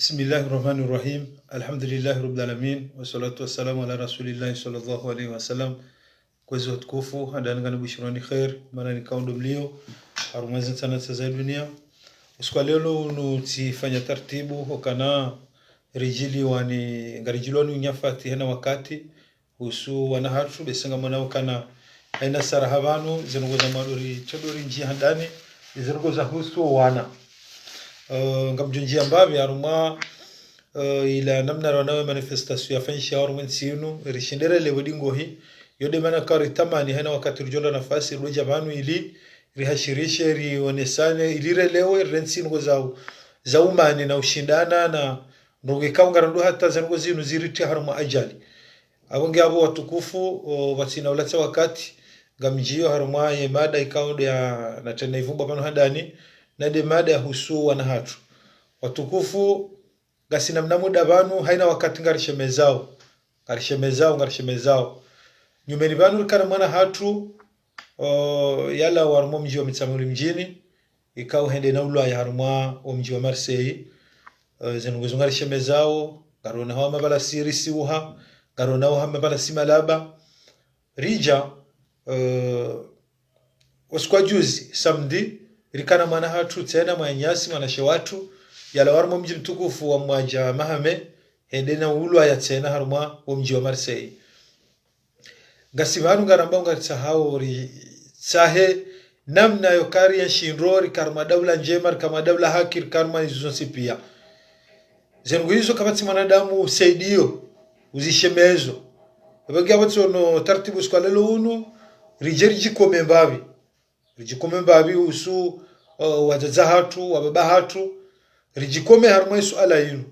Bismillahirrahmanirrahim. Alhamdulillahi rabbil alamin wassalatu wassalamu ala rasulillahi sallallahu alaihi wasallam. Kwezi watukufu hadangani bishirani khair maana ni kaundo mlio arumazin sana za dunia. Usiku leo nutifanya taratibu hokana rijili wani ngarijiloni nyafati hena wakati usu wana hatu besenga mwana kana aina sarahabanu zenogoza madori chodori njia handani zenogoza husu wana ngamjunjia mbavi aruma ila namna wanawe manifestation yafanyisha warumwen sinu rishindere lewedingo hi yode mana kari tamani hena wakati rujola nafasi ruja banu ili rihashirishe rionesane ilire lewe rensinu go za umani na ushindana na ndoge kaunga ndo hata zango zinu ziriti haruma ajali abonge abo watukufu watina ulatsa wakati ngamjio haruma ye mada ikaundo ya na tena ivumba pano handani na de mada husu wana hatu watukufu gasina mnamuda banu haina wakati ngarishemezao nyumeni banu kana mwana hatu yala warmo mji wa mitsamuri mjini ikao hende na ulwa ya harumwa o mji wa Marseille zenunguzo ngarishemezao garona hawa mabala sirisi uha garona hawa mabala simalaba rija waskwa juzi samedi rikana mwana hatu tena mwanyasi mwanashe watu yala warmo mji mtukufu wa mwaja mahame hedena ulwa ya tena harumwa wa mji wa Marseille gasivanu garamba ngatsahao ri sahe namna yokari ya shinrori karma dawla njema kama dawla hakir karma izonsi pia zengu hizo kabati mwanadamu usaidio uzishemezo bagia watu no taratibu skwalelo unu rijeriji rijikome mbavi usu wazaza hatu wababa hatu rijikome harma suala yinu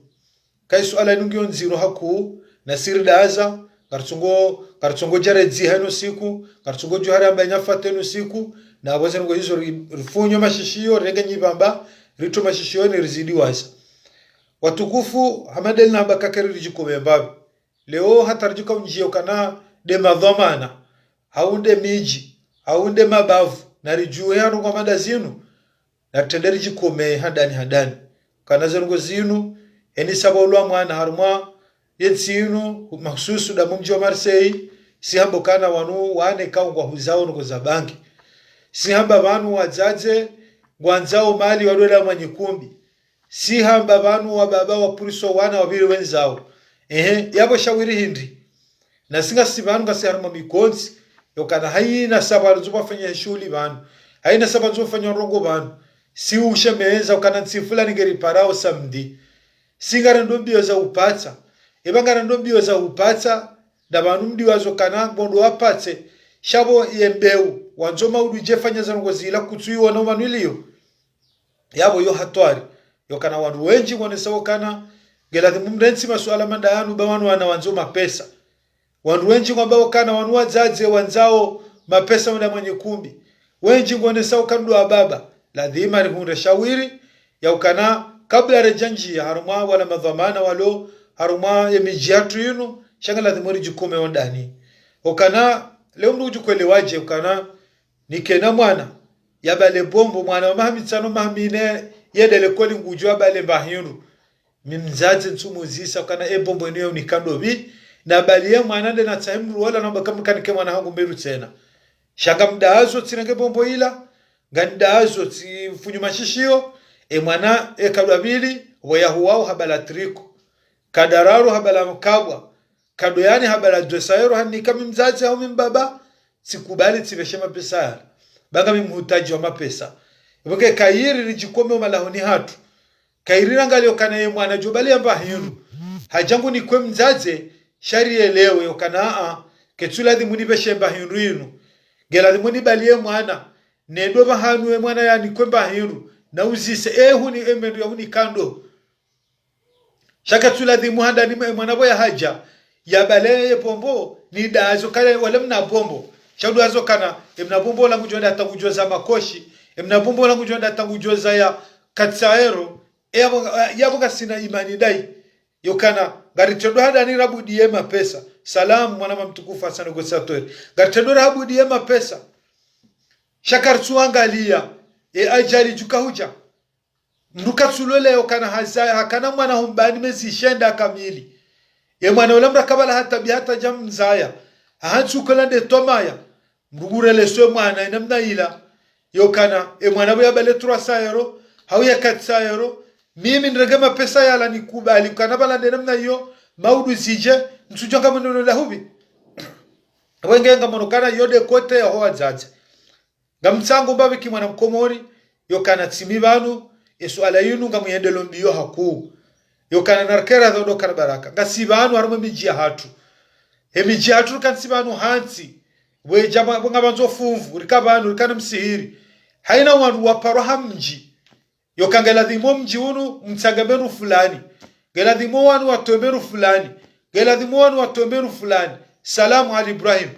kai suala yinu ngiyo nziro haku nasiri daza kartongo jarezi hano siku kartongo johari amba nyafate no siku na waze ngo hizo rifunyo mashishio rega nyibamba rito mashishio ni rizidi waza watukufu hamadel na bakakari rijikome mbavi leo hatarjuka unjio kana de madhamana haunde miji haunde mabavu na rijuwe hano kwa mada zinu na tenderi jikome hadani kana zengo zinu eni sabolwa mwana haruma yetsinu mahsusu da mji wa Marseille si hambo kana wanu wane kaungwa huzao nuko za banki si hamba wanu wazaze gwanzao mali wadola manyikumbi si hamba wanu wa baba wa puriso wana wabiri wenzao yabo shawiri hindi na singa sibanu kasi haruma mikonzi yokana haina sababu zofanya shuli banu haina sababu zofanya rongo banu si ushemeza ukana nsifula ningeri parao samdi singara ndombio za upatsa ebangara ndombio za upatsa da banu mdi wazo kana bondo wapatse shabo yembeu wanzoma udujefanya za ngo zila kutsuiwa no manwilio yabo yo hatwari yokana wandu wenji wonesawo kana gelati mumrensi masuala mandayanu bawanu wana wanzoma pesa wandu wenji kwamba kana wanu wazaze wanzao mapesa mda mwenye kumbi wenji wonesawo kandu wa baba lazima rihunde shawiri ya ukana kabla rejanji ya haruma wala madhamana walo haruma ya mijiatu yunu shangala lazima rijikume ondani ukana leo mdu ujukwelewaje ukana nikena mwana yabale bombo mwana wa mahamitsano mahamine yedele koli ngujwa bale bahiru mimzazi nsumuzisa ukana bombo eneo nikando bi na bali ya mwana nde na tsaimru wala namba kamkanike mwana hangu mberu tena shanga mdaazo tsinenge bombo ila gandazo tifunyu mashishio mwana kadwabili wayahuwao habala triko kadararu habala mkabwa kadoyani habala dwesaero hani kama mzazi au mbaba sikubali tibeshema pesa banga mimhutaji wa mapesa iboke kairi rijikome malahoni hatu kairi rangalio kana mwana jobali amba hiru hajangu ni kwe mzazi shari elewe yokana ketula dhimuni beshemba hiru gela dhimuni balie mwana nendo bahanu mwana yani kwemba hiru na uzise huni emendo ya huni kando shaka tuladi muhanda ni mwana boya haja ya bale pombo ni dazo kale wala mna pombo shaudu azo kana mna pombo la kujonda atakujoza makoshi mna pombo la kujonda atakujoza ya katsaero yabo kasina imani dai yokana garitedo hada ni rabu diema pesa salamu mwana mtukufu asana gosatori garitedo rabu diema pesa shakar tuangalia ajali jukahuja mruka sulole kana hazaya hakana mwana humbani mezi shenda kamili ye mwana ulamra kabala hata bihata jam mzaya hansu kolande tomaya mrugure leswe mwana namna ila yo kana e mwana bya bale 300 euro hauya 400 euro mimi ndregema pesa yala nikubali kana bala namna hiyo maudu sije msujonga mnono la hubi wengenga monokana yode kote ya hoa zaza ngamtsango mbabe kimwana mkomori yo kana tsimi banu yesu ala yinu ngamuyendelo mbiyo haku yo kana narkera do karbaraka ngasibanu harimo mijia hatu emijia hatu kansibanu hansi we jama ngabanzo fuvu rikabanu rikana msihiri haina wanu waparo hamji yo kangela dhimo mji unu mtsagamberu fulani gela dhimo wanu watomberu fulani gela dhimo wanu watomberu fulani salamu ali Ibrahim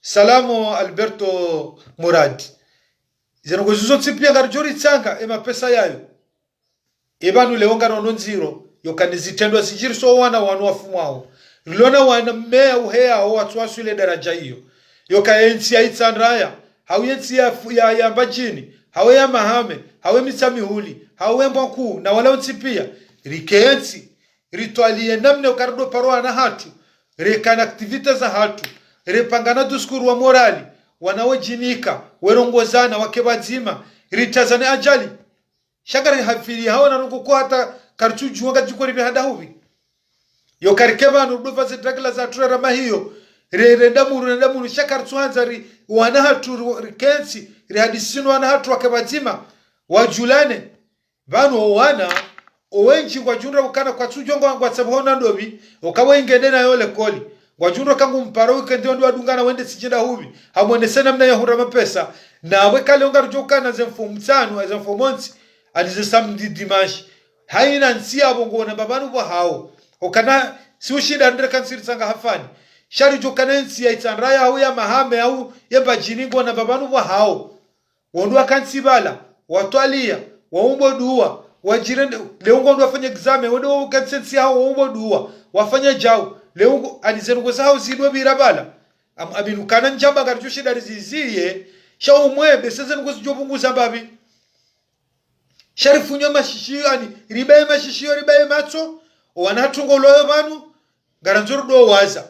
salamu Alberto Murad zeno zuzo tsipia garjori tsanga ema pesa yayo ebanu leonga no nziro yokanizitendwa sijiri so wana wanu wafumwao lona wana mmea uhea o watwasu ile daraja hiyo yokaensi ya itsanraya hauyensi ya mbajini hawe mahame hawe mitsamihuli hawe mbwaku na wala utsipia rikensi ritualie namne ukardo parwa na hatu rekana activities za hatu repangana duskuru wa morali wanaojinika werongozana wakebazima ritazane ajali shagari hafiri hawana nuko hata karchu juanga jukori bihanda hubi yo karikeba nuduva zidagla za turara mahiyo renda muru shakar tsuanzari wana hatu rikensi rihadisinu wana hatu wakebazima wajulane bano wana owenji kwa junra ukana kwa tsujongo kwa sabona ndobi ukawa ingedena yole koli wajunro kangu mparo wikendi ndio adungana wende sijenda hubi hamwende sana mna yahura mapesa na wekale onga rujokana zemfo mtano zemfo monti alize samedi dimanche haina nsia bongo na babanu bo hao okana si ushinda ndre kansiri sanga hafani shari jokana nsia itsanraya au ya mahame au ya bajiningo na babanu bo hao wondwa kansibala watwalia waumbo duwa wajirende leongo ndo afanye examen wodo kansensi hao waumbo duwa wafanya jao leongo alizerugo saho sidwe birabala abinukana njamba garjushe dariziziye shawo mwebe seze ngo sijobunguza babi sharifu nyama shishiyo ani ribaye mashishiyo ribaye matso wanatungo loyo banu garanzuru do waza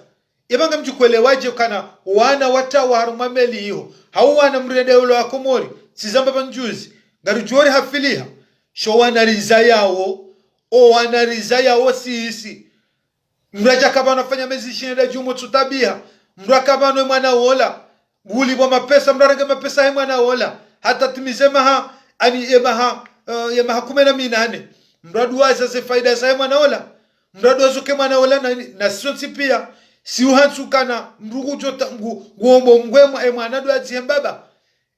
ibanga mjukwelewaje kana wana watawa harumameli hiyo hauwana mrede ulo akomori sizamba banjuzi garujori hafiliha sho wanariza yawo o wanariza yawo sisi mraja kabano fanya mezi shinda jumo tutabia mrakabano mwana wola guli bwa mapesa mrarenge mapesa mwana wola hata timizema ha ani emaha yemaha 18 mradu waza ze faida za mwana wola mradu wazuke mwana wola na sisi pia si uhansukana mrugu jota ngombo ngwema mwana ndo aziembaba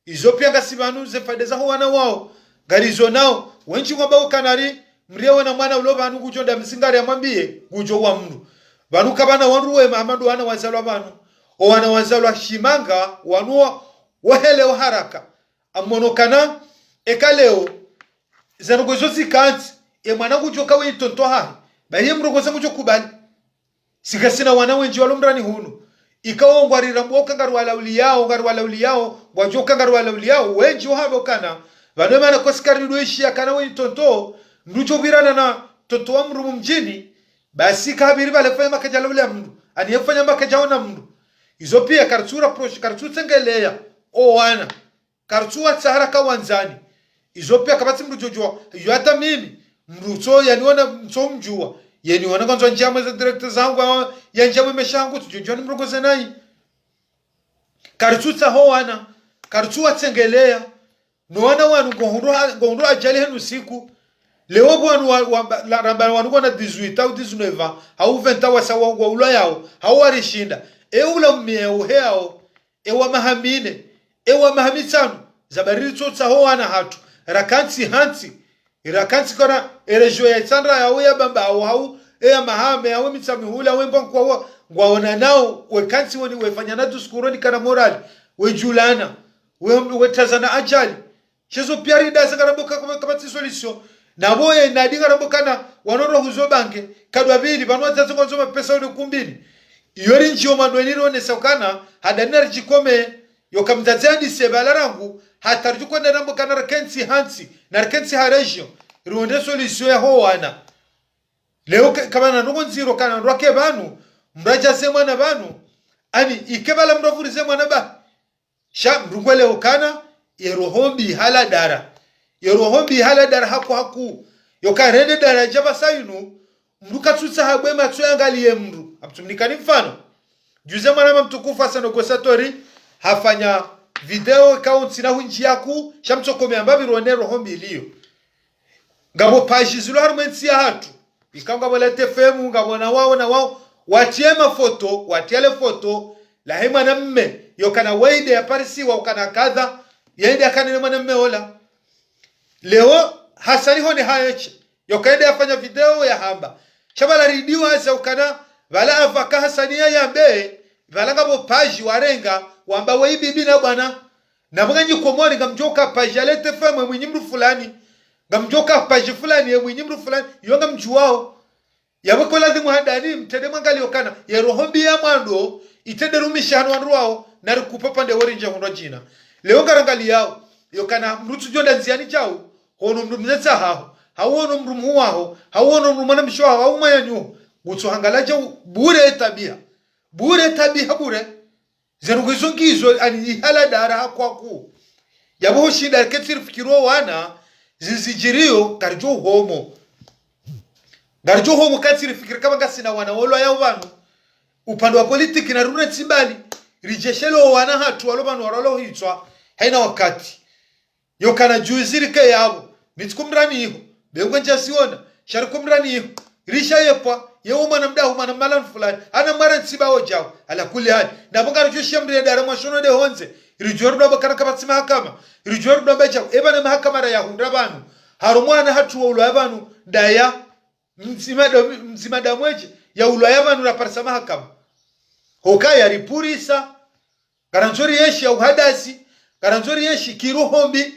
izo pia ngasibanu ze faida za wana wao garizo nao wenchi ngomba kanari mriwe na mwana ulo banu gujonda msingari amwambie gujo wa mnu banu kabana wanruwe mahamadu wana wazalwa banu o wana wazalwa shimanga wanuwa wahele haraka amonokana ekaleo zanugozo zikanti mwana gujo kawe tonto ha baye mrugoza gujo kubali sikasina wana wenji walomrani hunu ikawo ngwarira mboka ngarwala uliyao gwajoka ngarwala uliyao wenji wahabo kana banu mana kosikari duishi akana we tonto nducho birana na tonto wa mrumu mjini basi kabiri bale fanya makajala ule mndu aniyefanya makajaona mndu izo pia kartsura prosh kartsutsengelea o wana kartsua tsara kawanzani izo pia kabati mndu jojo yo hata mimi mndu so yaniona mso mjua yaniona kwanza njama za director zangu ya njama imeshangu tujojo ni mrugoze nai kartsutsa ho wana kartsua tsengelea no wana wanu gohuru ajali henu siku leo bwanu ramba wanu kona 18 au 19 au 20 wasawa ngo ulo yao hau warishinda ula mmeo heo ewa mahamine ewa mahamitsanu zabariri tsotsa ho wana hatu rakansi hansi rakansi kona erejo ya tsandra ya uya bamba au ya mahame au mitsamihula wemba kwa ngwaona nao wekansi woni wefanya na duskuroni kana morali wejulana wetazana ajali chezo piari da sangaraboka kama solution naboye nadinga rabokana wanoro huzobange kadwa bili banwa tsatsongo nzoma pesa ule kumbini yori njio mandweniro nesakana hadanari jikome yokamtazani sebalarangu hatarjuko na rambokana rakensi hansi na rakensi ha region ruonde solution ya hoana leo kama na ndongo nziro kana ndwake banu mraja semwa na banu ani ikebala mrovurize mwana ba sha mrungwele okana yerohombi hala dara haku yokarede daraja basayinu mruka tutsa hagwe matso yangalie mru aptumnikani mfano juze mwana mtukufu asano gosatori hafanya video account na hunji yaku shamtsokome ambabi ruone rohombi iliyo ngabo page zilo harmensi ya hatu ikanga bolete femu ngabo na wao watiema foto watiele foto la hema na mme yokana weide ya parisi wa ukana kadha yende akane mwana mme ola leo hasani hone hayeche yokaende afanya video ya hamba shabala ridiwa asa ukana vala afaka hasani ya mbe vala ngabo page warenga wamba weibibi na bwana na mwanyi komori ngamjoka page alete femu mwenye mru fulani ngamjoka page fulani ya mwenye mru fulani yonga mjuwao yabako lazima hadani mtende mwangali yokana yerohombi ya mwando itende rumishano wanruao na rukupapa nde orinja hono jina leo ngarangali yao yokana mrutu jonda nziani chao hono mrumzetsa hawono mrumu wao hawono mrumana mshwa hao mayanyu gutso hangalaje bure tabia bure zerugizongizo ani hala dara hakwaku yabo shinda ketir fikiro wana zizijirio karjo homo katsiri fikira kama gasina wana wolo ya ubanu upande wa politiki na rune tsibali rijeshelo wana hatu walobanu warolo hitwa haina wakati yokana juiziri ke yabo nitskumrani iho bengwe njasiona sharikumrani iho risha yepwa yewo mwana mdahu mwana malan fulani ana mara tsibawo jaw ala kuli hali na bangara joshia mre dara mwashono de honze rijordo bakara kabatsima hakama rijordo bacha ebana mahakama ya hundra banu harumwana hatu wa ulo banu daya mzima damweje ya ulaya banu na parsa mahakama hokaya ripurisa garanzori yeshi ya uhadasi garanzori yeshi kiruhombi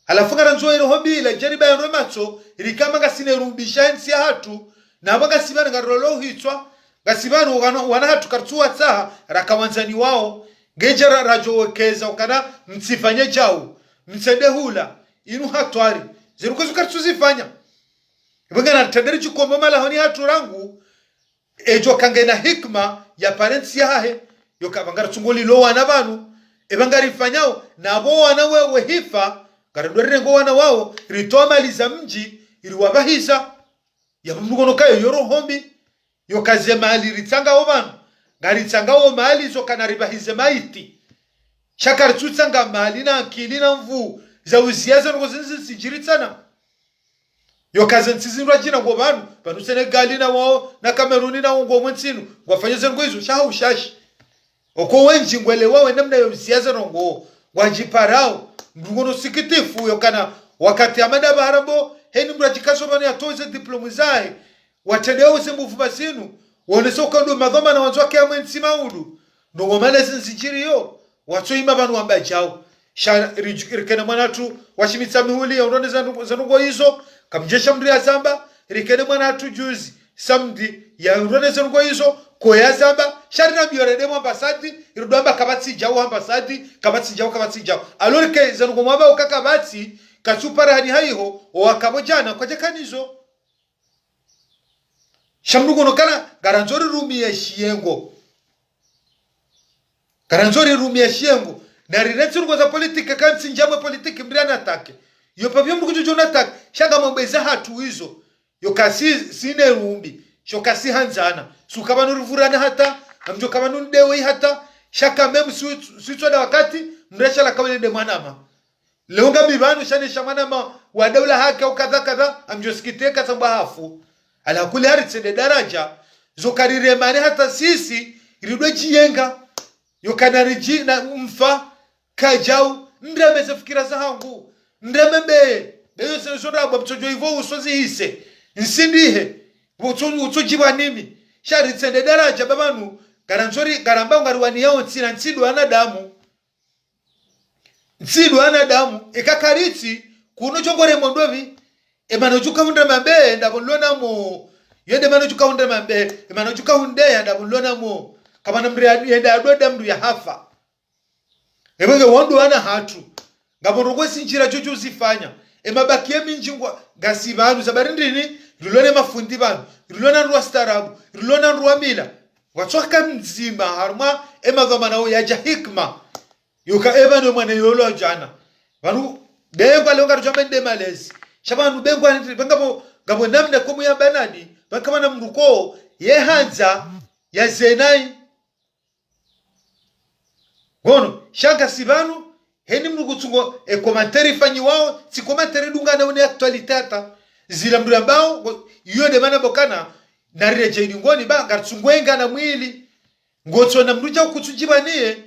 alafu garanzori rohombi ila jariba ya romatso ilikama gasine rumbisha nsi ya hatu na baga sibana garolo hitwa gasibano wana hatu kartuwa tsaha rakawanzani wao ngejera rajo wekeza ukana msifanye jao msende hula inu hatwari zirukozo kartuzifanya ibanga na tenderi chukomba mala honi hatu rangu ejo kangena hikma ya parents yahe yokabangara tungoli lo wana banu ebanga rifanyao nabo wana wewe hifa garadore ngo wana wao ritoma liza mji iliwabahiza yabumugono kayo yorohombi yokaze mali ritanga obanu ngaritanga o mali zo kanaribahize maiti shakar tutsanga mali na akili na mvu za usiaza ngo zinzisijiritsana yokaze ntsizinwa jina ngo banu banu Senegal na wao na Kameruni na ngo mwensinu ngwafanyeze ngo izo shaho ushashi oko wenji ngwele wawe namna yo usiaza ngo wajiparao ndungono sikitifu yokana wakati amada baharabo heni mrajikaso bani atoze diplomu zae watendeo sembufu basinu wonesoka ndo madhoma na wanzo wake amwensi maudu ndo ngomale zinzijiri yo watsoima banu wamba jao sha rikena mwanatu washimitsa mihuli ya urone zanungo hizo kamjesha mri ya zamba rikene mwanatu juzi samdi ya urone zanungo hizo koya zamba sharina biyorede mwambasadi irudwamba kabatsi jao ambasadi kabatsi jao alorike zanungo mwamba ukakabatsi kachupara hani haiho wakabojana kwa jakanizo shamrugo nokana garanzori rumi ya shiengo na riretsu ngo za politika kansi njamwe politiki mbriana atake yo pavyo mrugo jona atake shanga mbeza hatu hizo yo kasi sine rumbi shokasi hanzana sukabanu ruvurana hata amjo kabanu ndewe hata shaka mem suitwa da wakati mresha la kawele de manama leonga bibanu shane shamanama wa daula haki au kadha amjo sikiteka sabahafu ala kule haritsende daraja zokarire mane hata sisi iridwe chiyenga yokanariji na mfa kajau ndeme zafikira za hangu ndeme be beyo sensora babtojo ivo usozi hise nsindihe utojiwa nimi sharitsende daraja babanu garanzori garamba ngariwani yao tsina ntsidu ana damu ekakaritsi kuno chongore mondovi emanojuka hunde mambe ndabulona mo yende manojuka hunde mambe emanojuka hunde ndabulona mo kama namri yenda adoda mru ya hafa ebenge wondo ana hatu ngabongo sinjira jojo zifanya emabakie minjingwa gasi banu zabari ndini rilone mafundi banu rilona nruwa starabu rilona nruwa mila watsoka mzima harma emadhama nao yaja hikma yuka ebano mwana yolo jana banu bengwa longa rujamba nde malezi shabanu bengwa ngabo namna komu ya banani bakama na mruko ye hanza ya zenai gono shaka sibanu heni mrugutungo e komantari fanyi wao si komantari dunga na une aktualitata zila mru ambao yode mana bokana na reje ngoni ba gartsungwenga na mwili ngotso na mruja ukutujibanie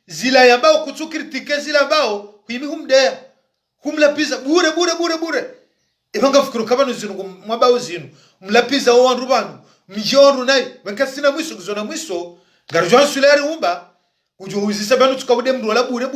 zila yambao kutukritike zila ambao kuimi humdea humlapiza bure ebanga fikiro kabano zinu mwabao zinu mlapiza o wandu banu mjoro nayi wakasina mwiso kuzona mwiso garjwa sulari umba ujuhuzisa banu tukawude mru wala bure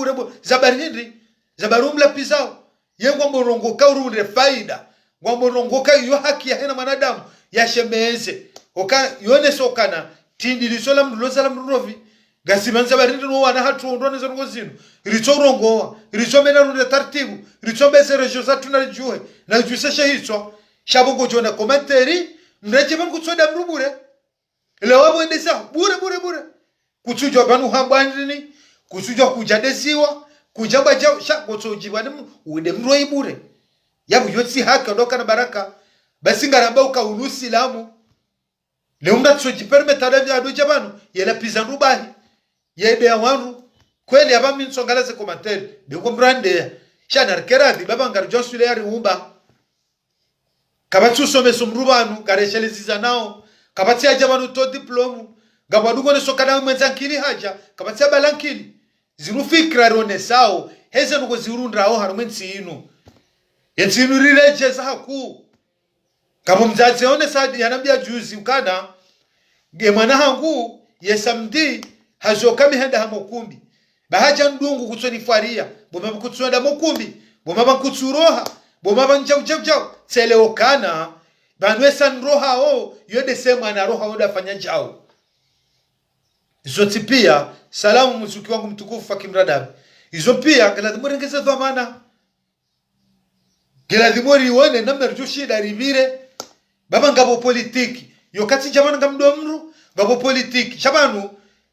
zabari hindi zabaru mlapiza yengo mborongoka urunde faida ngomborongoka yo haki ya hena manadamu ya shemeze oka yone sokana tindi lisola mru lozala mru rovi gasimanza barindi no wana hatu ndone zongo zinu richorongoa richomena runde tartibu richombeze rejo zatu na juhe na juisesha hicho shabongo jona commentary mreje bangu tsoda mrubure ile wabo endesa bure kuchujwa banu hambandini kuchujwa kujadesiwa kujamba jao shako tsojibani uende mroi bure yabu yotsi haka ndoka na baraka basi ngaramba ukaulusi lamu leo mda tsojipermeta davya adoja banu yela pizza rubahi yede ya wanu kweli abami nsongaleze komateri biko brande shana keradi baba ngar josule yari umba kabatu some sumrubanu garesheleziza nao kabati aja banu to diplomu gabadugo ne sokana mwenzankili haja kabati balankili ziru fikra rone sao heze nuko zirundra ho harumwensi inu yetsinu rileje zaku kama mzazi one sadi yanambia juzi ukana gemana hangu yesamdi hazoka mihenda hamokumbi bahaja ndungu kutsoni faria boma kutsonda mokumbi boma kutsuroha boma njau teleokana banwe san roha o yode sema na roha oda fanya njao zoti pia salamu mzuki wangu mtukufu Fakimradab izo pia galadhimori ngeza dhamana galadhimori wone namna rjoshida ribire baba ngabo politiki yokati jamana ngamdomru ngabo politiki shabanu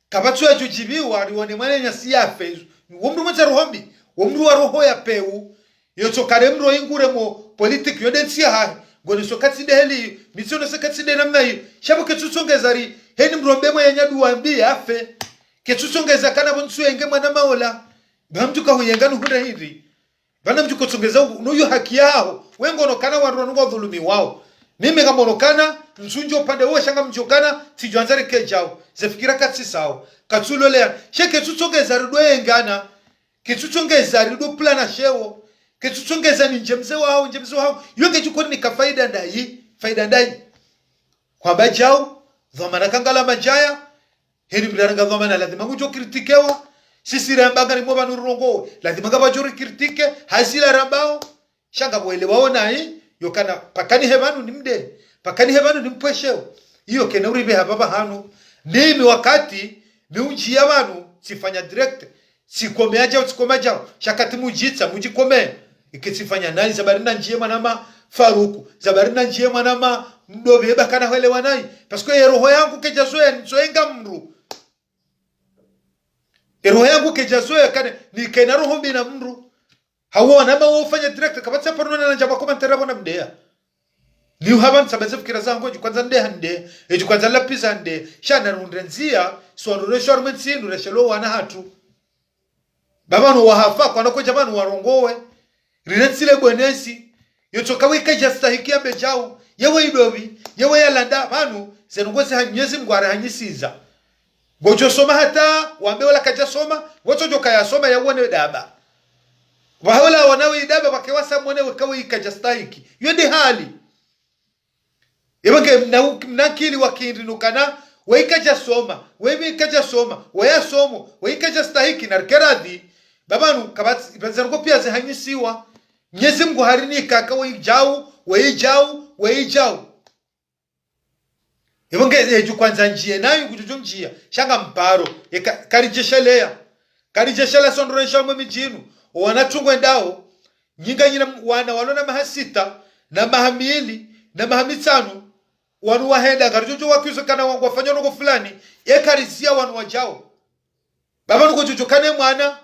kabatu ya jujibiwa riwone mwane nyasi yafe womru mwenza rohombi womru wa roho ya peu yoto karemro ingure mo politiki yodensi hai ngone sokati deheli misono sekati de namna hiyo shabo ketutsongeza ri heni mrombe mwe nyadu wambi yafe ketutsongeza kana bonsu enge mwana maola ngamtu ka huyengana hura hiri bana mjuko tsongeza nuyo haki yao wengo no kana wandu ngo dhulumi wao mimi kama onokana msunjo upande wewe shanga mjokana tijanzare kejao zefikira katsi sawa katsulo le sheke tutsongeza ridwe engana kitutsongeza ridwe plana shewo kitutsongeza ni njemze wao yonge chukoni ka faida ndai kwa bajao dhamana kangala majaya heri mlaranga dhamana lazima mujo kritikewa sisi rambanga ni mwa nurongo lazima ngabajori kritike hasila rambao shanga boelewa ona yokana pakani hebanu nimde pakani hebanu nimpwesheo iyo kena uribe hababa hanu nimi wakati miunji ya wanu sifanya direct sikome aja usikome aja shakati mujitsa mujikome ikisifanya nani zabarina njie manama Faruku zabarina njie manama mdobe bakana wele wanai pasko roho yangu kejazoya nitsoenga mru roho yangu kejazoya kane ni kena roho mbina mru hawa nama wofanya direct kabisa parona na njaba komantera bona mdea ni haban sabaze fikira zangu kwanza nde hande kwanza lapisa nde shana rundrenzia so reshorment sin reshelo wana hatu baba no wahafa kwa nako jamani warongowe riretsile bwenesi yotoka wika jastahikia bejao yewe idobi yewe yalanda banu zenongose hanyezi mgwara hanyisiza gojo soma hata wambe wala kaja soma woto joka ya soma yawone daba wahola wanawe idaba bakewasa mwone wekawe ikajastahiki yende hali ebage mnakili wakindinukana weikaja soma weikaja soma waya somo weikaja stahiki narkeradhi babanu kabati bazango pia zihanyisiwa Mnyezi Mungu harini kaka weijau ebage kwanza njie nayo kujojo njia shanga mparo karijeshelea sondresha mwe mijinu wanatungwe ndao nyinga nyina wana walona mahasita na mahamili na mahamitano wanu wahenda garjojo wakizo kana wafanya noko fulani ekarisia wanu wajao baba nuko jojo kane mwana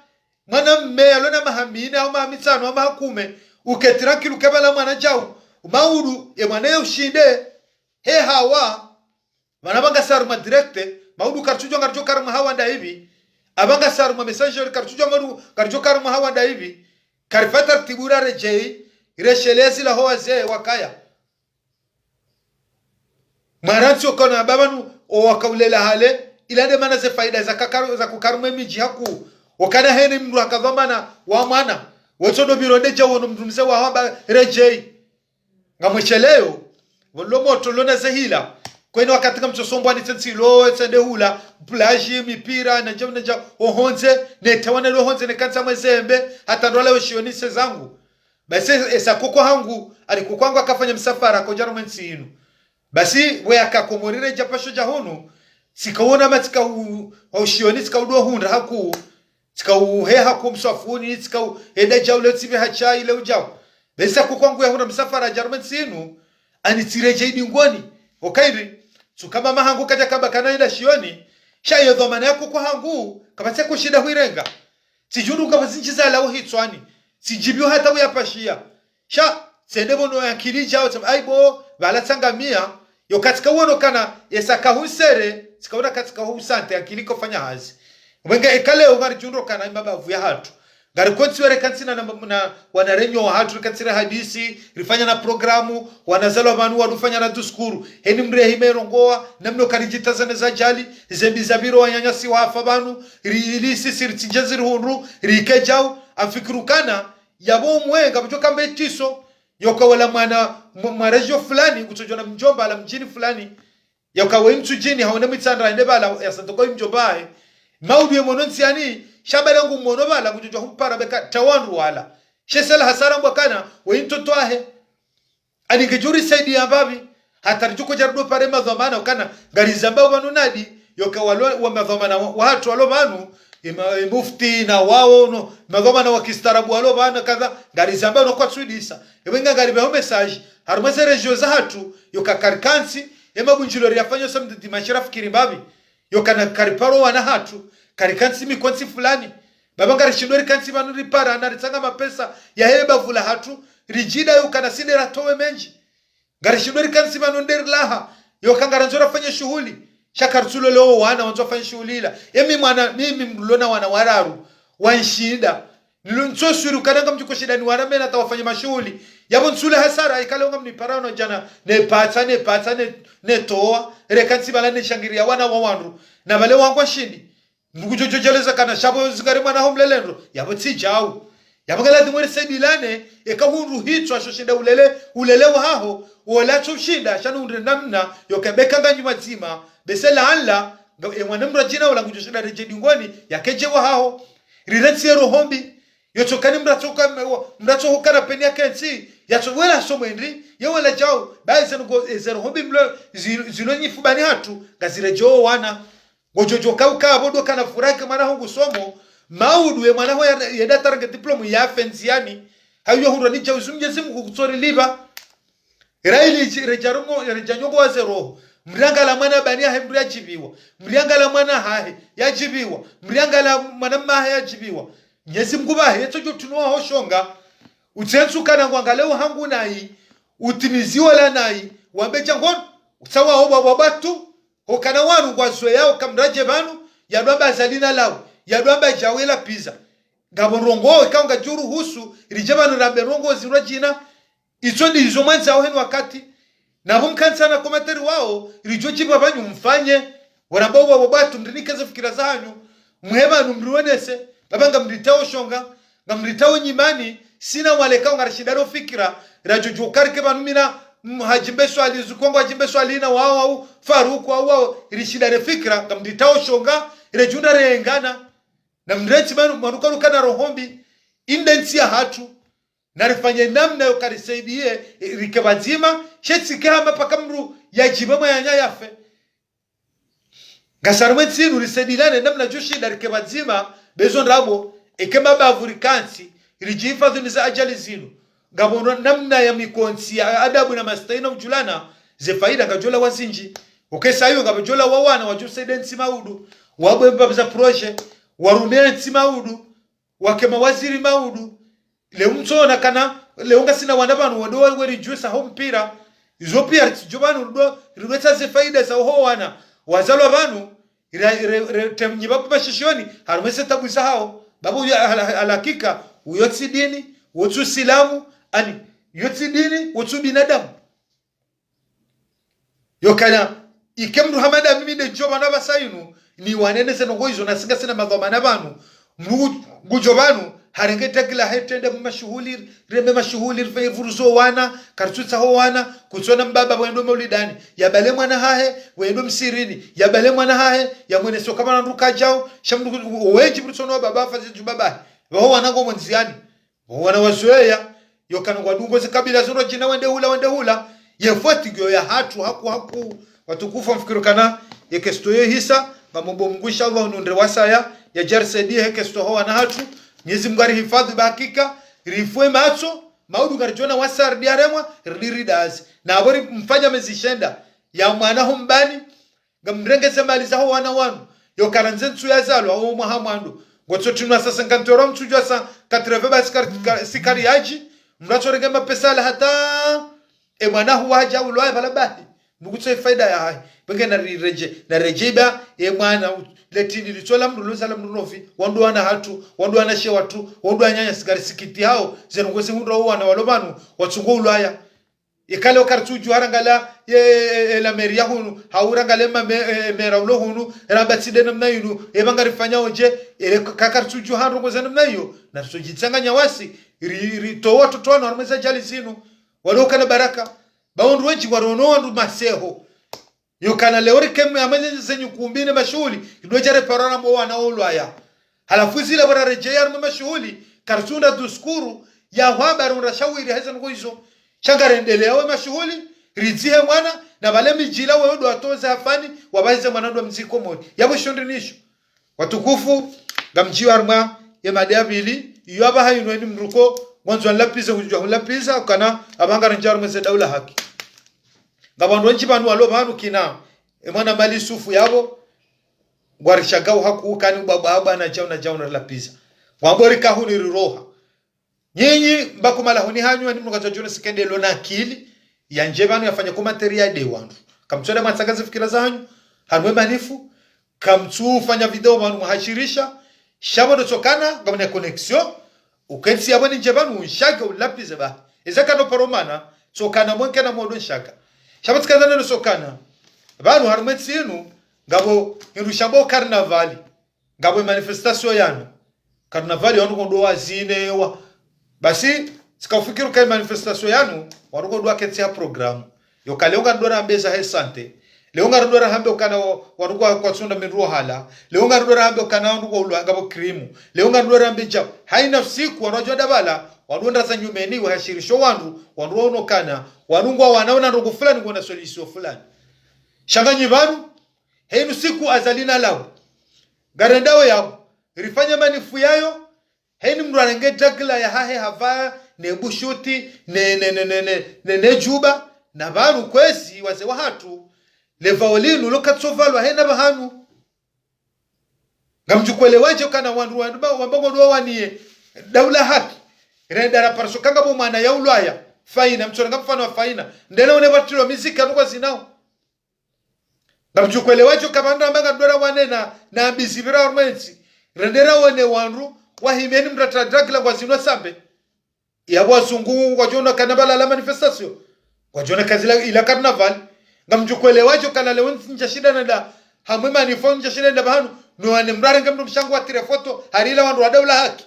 mme alona mahamini au mahamitano au mahakume uketira kilu kebala mwana jao maudu e mwana yo shinde he hawa wanabanga saruma directe maudu karchujo ngarjo karuma hawa nda hivi abanga saruma messenger karchujo maru karjo karuma hawa nda hivi karifata tibura rejei reshelezi la hoa ze wakaya marancho kona babanu o wakaulela hale ilande mana ze faida za kukaruma miji haku wakana heni mndu akadhamana wa mwana wotodo bironde jawo no mdumze wa hamba rejei ngamwecheleo wolo moto lona zehila kwene wakati kamchosombo ani tensilo tsende hula plage mipira na nja ohonze ne tawana lo honze ne kansa mwezembe hata ndola weshionise zangu basi esa koko hangu alikokwangu akafanya msafara kwa Germany inu basi we akakomorire japasho jahonu sikaona matika ushionise kaudwa hunda haku sikauhe haku msafuni sikau enda jawle tsibe hacha ile ujao basi kokwangu ya hunda msafara Germany inu anitireje idingoni okairi sukama mahangu kaja kaba kanaenda shioni shayo dhamana yako kwa hangu kama seko shida huirenga sijuru kama zinjiza lao hitswani sijibyo hata uyapashia sha sendebo no yakili jao tam aibo bala tsangamia yo katika wono kana yesaka husere sikaona katika husante akiliko fanya hazi wenga ekale ongari jundo kana mabavu ya hatu ngari kontiwere kansina na wanarenyo wa hatu kansira hadisi rifanya na programu wanazalo manu wadufanya na duskuru heni mrehi rongoa namno karijitazane za jali zembizabiro wanyanyasi wa hafa banu riilisi sirtijazir hunru rikejau afikirukana yabo mwenga mchoka mbetiso yoka wala mwana marejo fulani kutojona mjomba ala mjini fulani yoka we mtu jini haona mitsandra ndebala ya santoko mjombae maudu yemononsi yani shabarangu mwono bala kujojo humpara beka tawanru wala shesela hasara mbakana we intoto ahe anikejuri saidi ya babi hatarijuko jarudo pare madhamana ukana garizamba wanu nadi yoka walo wa madhamana watu walo banu mufti na wao no madhamana wa kistarabu walo bana kadha garizamba no kwa swidisa ebenga garibe ho message harumase regio za hatu yoka karkansi emabunjilo riafanyo samdi dimashira fikiri babi yoka na kariparo wana hatu karikansi mikonsi fulani babanga rishindori kansi banu ripara na ritanga mapesa ya heba vula hatu rijida yukana sinera towe menji garishindori kansi banu nderlaha yokanga ranzora fanya shughuli shakartulo leo wana wanzo fanya shughuli ila mimi mlona wana wararu wanshinda nilunso suru kananga mjuko shida ni warame na tawafanya mashughuli yabo nsule hasara ikale ngam ni parano jana ne pata ne toa rekansi bala ne shangiria wana wawandu na bale wangwa shindi ngujojojeleza kana shabo zigari mwana homlelendo yabo tijau yabagala dimwere sedilane ekahuru hitwa shoshinda ulele waho wala tushinda shanu unde namna yokebeka nganyuma zima besela alla mwana mrajina wala ngujoshinda rejedingoni yakeje waho rirensi rohombi yotokani mrato kana penia kensi yatowela somendri yewala jao baise ngo ezerohombi mlo zilonyi fubani hatu gazirejo wana gojojo kauka bodo kana furake mwana hongu somo maudu mwana ho yeda taranga diploma ya fenziani hayo huro ni jawu sumjezi kutsori liba raili rejarongo rejanyogo wa zero mrianga la mwana bani hemru yajibiwa mrianga la mwana hahe yajibiwa mrianga la mwana mahe yajibiwa nyezi mkuba heto jotunoa hoshonga utsensu kana ngwangaleo hangu nai utimiziwa la nai wambeja ngon sawa oba babatu hokana wanu ngwazwe yao kamraje banu yadwamba zalina lao yadwamba jawela pizza ngaborongo ikanga juru husu rijabanu na berongo zirajina itsoni izo mwanza aho henu wakati na bumkansa na komentari wao rijoji babanyu mfanye warambao babatu mndinikaze fikira zanyu muheba numruonese babanga mlitao shonga ngamlitao nyimani sina walekao ngarashidaro fikira rajojo karike banumina hajimbe swali zukongo hajimbe swali na wao au faruku au rishidare fikira ngamlitao shonga rejunda reengana na mreti manukaru kana rohombi indensi ya hatu na rifanye namna yokarisaidie rikebazima shetike hama paka mru yajibama ya nyayafe gasarwetsi nulisedilane namna joshi na rikebazima bezo ndabo ekema bavurikansi rijihifadhi ni za ajali zinu gabono namna ya mikonsi ya adabu na mastaina ujulana ze faida gajola wazinji ukesa hiyo gajola wawana wajusaida nsimaudu wabwemba za proje warumia nsimaudu wakema waziri maudu le mtona kana leonga sina wanabanu wado weri jusa ho mpira izo pia jobanu ndo rileta ze faida za ho wana wazalo banu temnyi babu bashishoni harumese tabuza hao babu alakika uyotsi dini wotu silamu ani yotsi dini wotu binadamu yokana ikemru hamada mimi de jobana basainu ni wanene seno hizo na singa sina madhamana banu ngujobanu harengeta kila hetende mashuhuli rembe mashuhuli furuzo wana kartuta ho wana kutsona mbaba wendo maulidani ya bale mwana hahe wendo msirini ya bale mwana hahe ya mwene soka bana nduka jao shamdu weji brutono baba fazi jubaba wao wanango mwanziani wao wana wazoea yokana ngwadungo zikabila zoro jina wende hula yefuatigyo ya hatu haku watukufa mfikiro kana yekestoye hisa mambo mngusha Allah unondre wasaya ya jarsedie hekesto ho wana hatu Nyezi mgari hifadhi bahakika rifue macho maudu garjona wasar diaremwa riridazi na abori mfanya mezishenda ya mwana humbani gamrenge semali za ho wana wanu yo karanzentu ya zalo au muhamando ngoto tunwa sasa nkantoro mtujwa sa katreveba sikari yaji mracho regema pesala hata mwana huwa haja ulwa balabahi mugutse faida ya hai benge na rejeba mwana letini litola mruluza la mrunofi wandu wana hatu wandu wana she watu wandu wanyanya sigari sikiti hao zenongwese hundu wana walomanu watsungo ulaya ikale okartuju harangala la meria hunu haurangale mera ulo hunu rambatside namna yinu ebangari fanya oje kakartuju harongo zanamna yo na sojitsanga nyawasi to watu tona warmeza jali zinu waloka na baraka baondu wenji warono wandu maseho yokana leori kemu amanye zenyu kumbine mashuhuli idojare parana mo wana ulwaya halafu zile bara rejea mu mashuhuli karsunda duskuru ya habaru rashawiri hazan goizo changarendelea we mashuhuli rizihe mwana na bale mijila we ndo atoza afani wabaze mwana ndo mziko modi yabo shondinisho watukufu gamjiwa arma ya madabili yaba hayino ni mruko mwanzo lapiza hujwa lapiza kana abanga ranjaru mse daula haki ngabandu wenji banu walo banu kina mwana mali sufu yabo gwarishagao haku kani baba na jao na lapiza wambori kahuni riroha nyinyi mbako malahoni hanyu ni mnuka jona sikende lona akili ya njebanu yafanya kwa materia de wandu kamtsona matsagazi fikira zanyu hanwe manifu kamtsu fanya video banu muhashirisha shabo dotokana ngamne connexion ukensi yabo ni njebanu unshaga ulapiza ba ezaka no paromana tsokana monke na modo nshaka shabatkana no sokana banu harumetsinu ngabo irushambo carnaval ngabo manifestation yanu carnaval yanu kondo wazine wa basi sikafikiru kai manifestation yanu waruko aketi ya program yo kaleonga ndora mbeza he sante leonga ndora hambe ukana waruko kwa tsunda minruo hala leonga ndora hambe ukana waruko ulwa ngabo krimu leonga ndora hambe jab haina siku wanajua dabala wanunda za nyumeni wa hashirisho wandu wanruo kana wanungwa wanaona ndugu fulani ngona solution fulani shanganyi banu heinu siku azalina lao garendawe yao rifanya manifu yayo heinu mruanenge jagla ya hahe hava nebushuti ne juba na banu kwezi waze wahatu levaolinu lokatsovalwa hena bahanu ngamjukwele waje kana wandu wambango ndo waniye daula haki renda raparso kanga bo mana ya ulwaya faina mtsonga mfano wa faina ndela one batiro mizika nuko zinao ngamjukwele waje kabanda mbanga ndora wanena na bizibira ormensi rendera one wandu wahimeni mrata dragla kwa zinwa sambe yabo asungu kwa jona kanabala la manifestation kwa jona kazila ila carnaval ngamjukwele waje kana leo nja shida nda hamwe manifon nja shida nda bahanu no ane mrare ngamdu mshangu wa tire foto harila wandu wa daula haki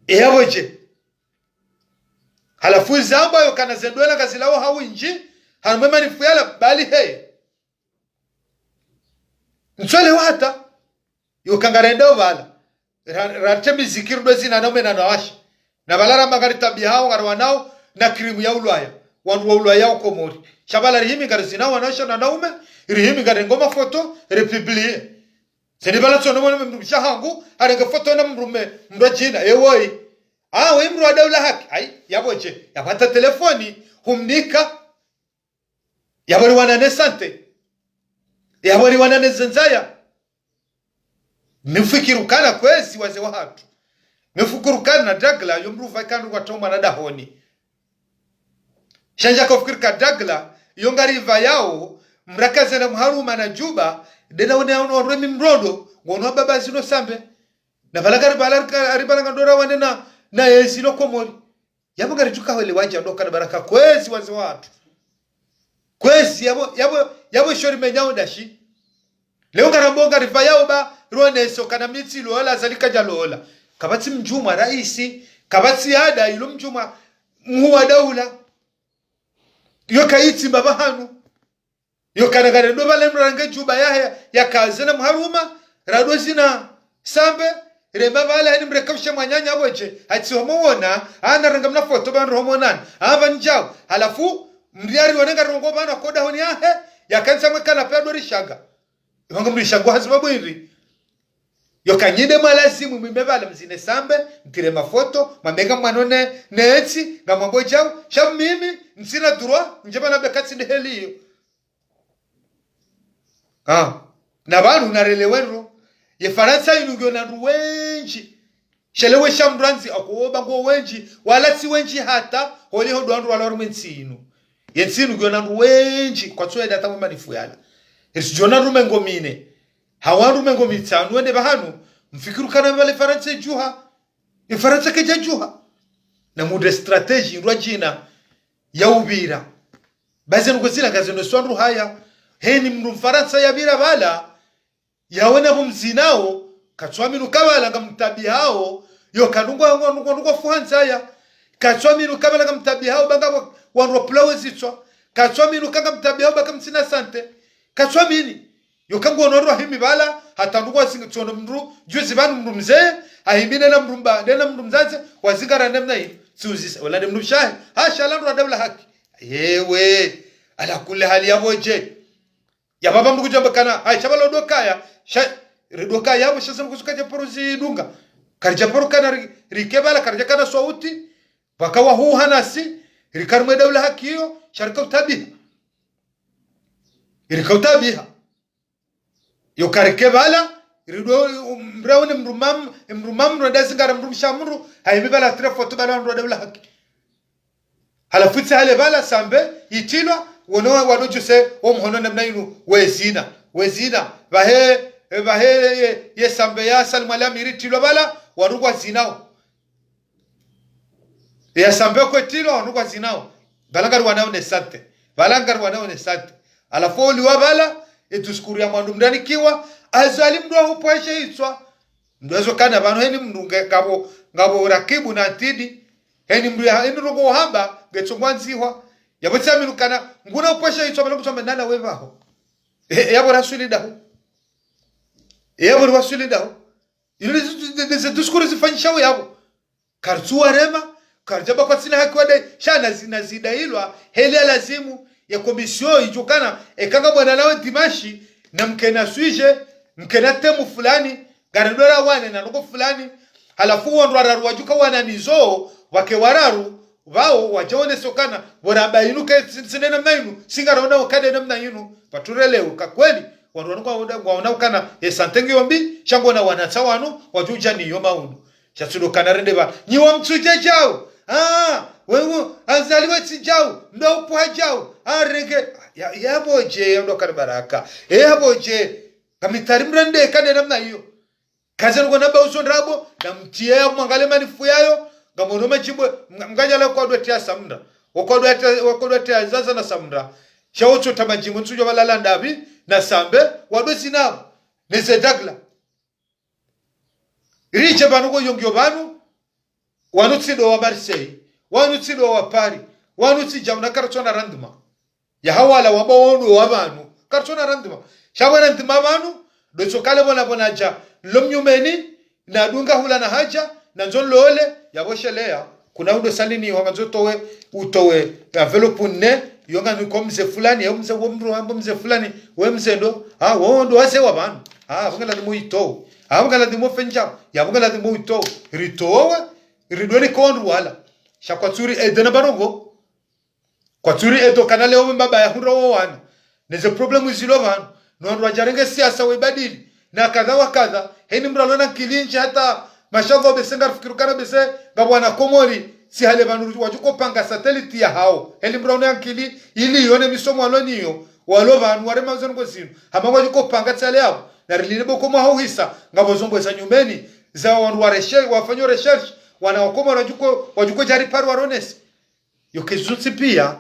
eyaboje halafu zamba yo kana zendwela kazilao hawinji hamwe manifuyala bali hey ntswele wata yo kangarenda bala rate mizikiru dozi na naume na nawasha na balara magari tabia hao garwanao na krimu ya ulwaya wandu wa ulwaya ukomori shabala rihimi garizina wanasha na naume rihimi garengoma foto republie seni bala tsono mwana mshahangu arenga foto na mrume mrajina ewoi we mru wa daula haki yaboje yapata telefoni humnika yabori wanane sante yabori wanane zenzaya nifikirukana kwezi waze watu nifikirukana na dagla yomru vakandu kwa toma na dahoni shanja kofikirika dagla yongariva yao mrakaze na mharuma na juba dena ono remi mrodo ngono baba zino sambe na balagari aribala ngandora wanena na yezilo komori yabogari tukawele wanja ndoka na baraka kwezi waze watu kwezi yabo shori menyao dashi leo ngarambonga riva yao ba ruoneso kana mitsi lola zalika jalola kabati mjuma raisi kabati ada ilo mjuma muwa daula yokaiti baba hanu yokanagare ndo bale mrange juba ya kazena mharuma rado zina sambe reba bale hani mrekabisha mwanyanya aboje ati homuona ana ranga mna foto ban romonan ava njao halafu mriari wanenga rongo bana koda honi yakanza mwekana pedo rishaga yonga mrishaga hazibabu iri yokanyide malazimu mbebala mzine sambe ntire mafoto mamega mwanone neeti ngamambo jao shabu mimi nsina durwa njeba na bekati de heliyo na bantu narelewero ye Faransa inungyo na ruwenji shelewe shamranzi akoba ngo wenji wala si wenji hata holi hodo andu wala rumensinu yensinu gyo na ruwenji kwa tsoe data mama nifuyala esijona rumengo mine hawa rumengo mitanu wende bahanu mfikiru kana wale Faransa juha ye Faransa keja juha na mude strategy rwajina ya ubira baze ngozila gazeno swandu haya heni mru Faransa ya bira bala yawena bumzinao katswamiru kabala ngamtabi hao yo kanungwa ngwa fuhanza ya katswamiru kabala ngamtabi hao banga wanro plawe zitswa katswamiru kanga mtabi hao baka msina sante katswamini yo kango onoro himi bala hatandukwa singitsono mru juzi banu mru mzee ahimine na mrumba ndena mru mzaze wazingara namna hii siuzisa wala mru shahi hashalandu adabla haki yewe ala kule hali yaboje ya baba mrukuja bakana chabalo dokaya doka yabo shasa mkusukaje poruzi dunga karja poru kana rikebala karja kana sauti bakawa hu hanasi rikarme dawla hakiyo sharika utabiha yo karikebala rido mbrauni mrumam rodazingara mrumshamru haibibala trefoto bala ndo dawla haki halafutsi hale bala sambe yitilwa wono wadojuse omhono namnainu wezina bahe yesambe ya salmala miritilwa bala warugwa zinao yesambe kwetilo warugwa zinao balangar wanao ne sante alafoli wa bala etuskuria mwandu mndani kiwa azali mdo hupoeshe itswa ndozo kana bano heni mndunge ngabo rakibu na tidi heni rogo hamba getsongwanziwa yabotsa minukana nguna upoeshe itswa balo kutsomba nana wevaho yabo rasuli dahu yabo rasuli dahu ile diskuri zifanyishawo yabo kartuwa rema karjaba kwa sina hakwade shana zinazidailwa hele lazimu ya komisio ijukana ekanga bwana nawe dimashi na mkena suije mkena temu fulani garadora wane na nuko fulani halafu wandwararu wajuka wana nizo wake wararu wao wajone sokana boraba inuke sinena mainu singarona wakade namna yinu paturele ukakweli wandwaruka kana esantenge yombi shango na wanatawanu wajuja ni yoma unu chatsudo kana rendeba nyiwa mtsuje jao wewe azaliwe tijao ndo upwa jao arenge yaboje ndo karabaraka yaboje kamitari mrende kane namna hiyo kaze ngo namba usondrabo na mtie ya mwangale manifu yayo ngamono majimbo nganyala kwa dwetia samunda wakodwetia zaza na samunda chawocho tamajimbo nsujo balala ndabi na sambe wadwesi nabo neze dagla riche banugo yongyo banu wanutsido wa Marseille wanutsido wa Paris wanutsija na kartona randuma ya hawala wabawondo wabanu kartona randuma shabana ndima banu dochokale bona ja lomnyumeni na dunga hula na haja na nzolole yaboshelea kuna undo salini wangazotowe utowe envelope ne yonga nikomze fulani ya mze womru ambo mze fulani we mzendo wondo wase wabanu bungala ndi muito bungala ndi mofenja ya bungala ndi muito ritowe ridoni konru wala shakwatsuri edena barongo kwatsuri edo kanale o mbaba ya huro wana neze problem zilo vanu no wajarenge siasa webadili na kadha wa kadha heni mralona kilinji hata mashago besenga fikirukana bese ngabwana komori si hale vanu wajuko panga satellite ya hao heli mralona kili ili yone misomo aloniyo walo vanu ware mazonu kwesino hama wajuko panga tsale yabo na rilile boko mwa hisa ngabo zombo za nyumbeni za wanu wafanyo research wana wakoma wajuko jari paru waronesi yokezutsi pia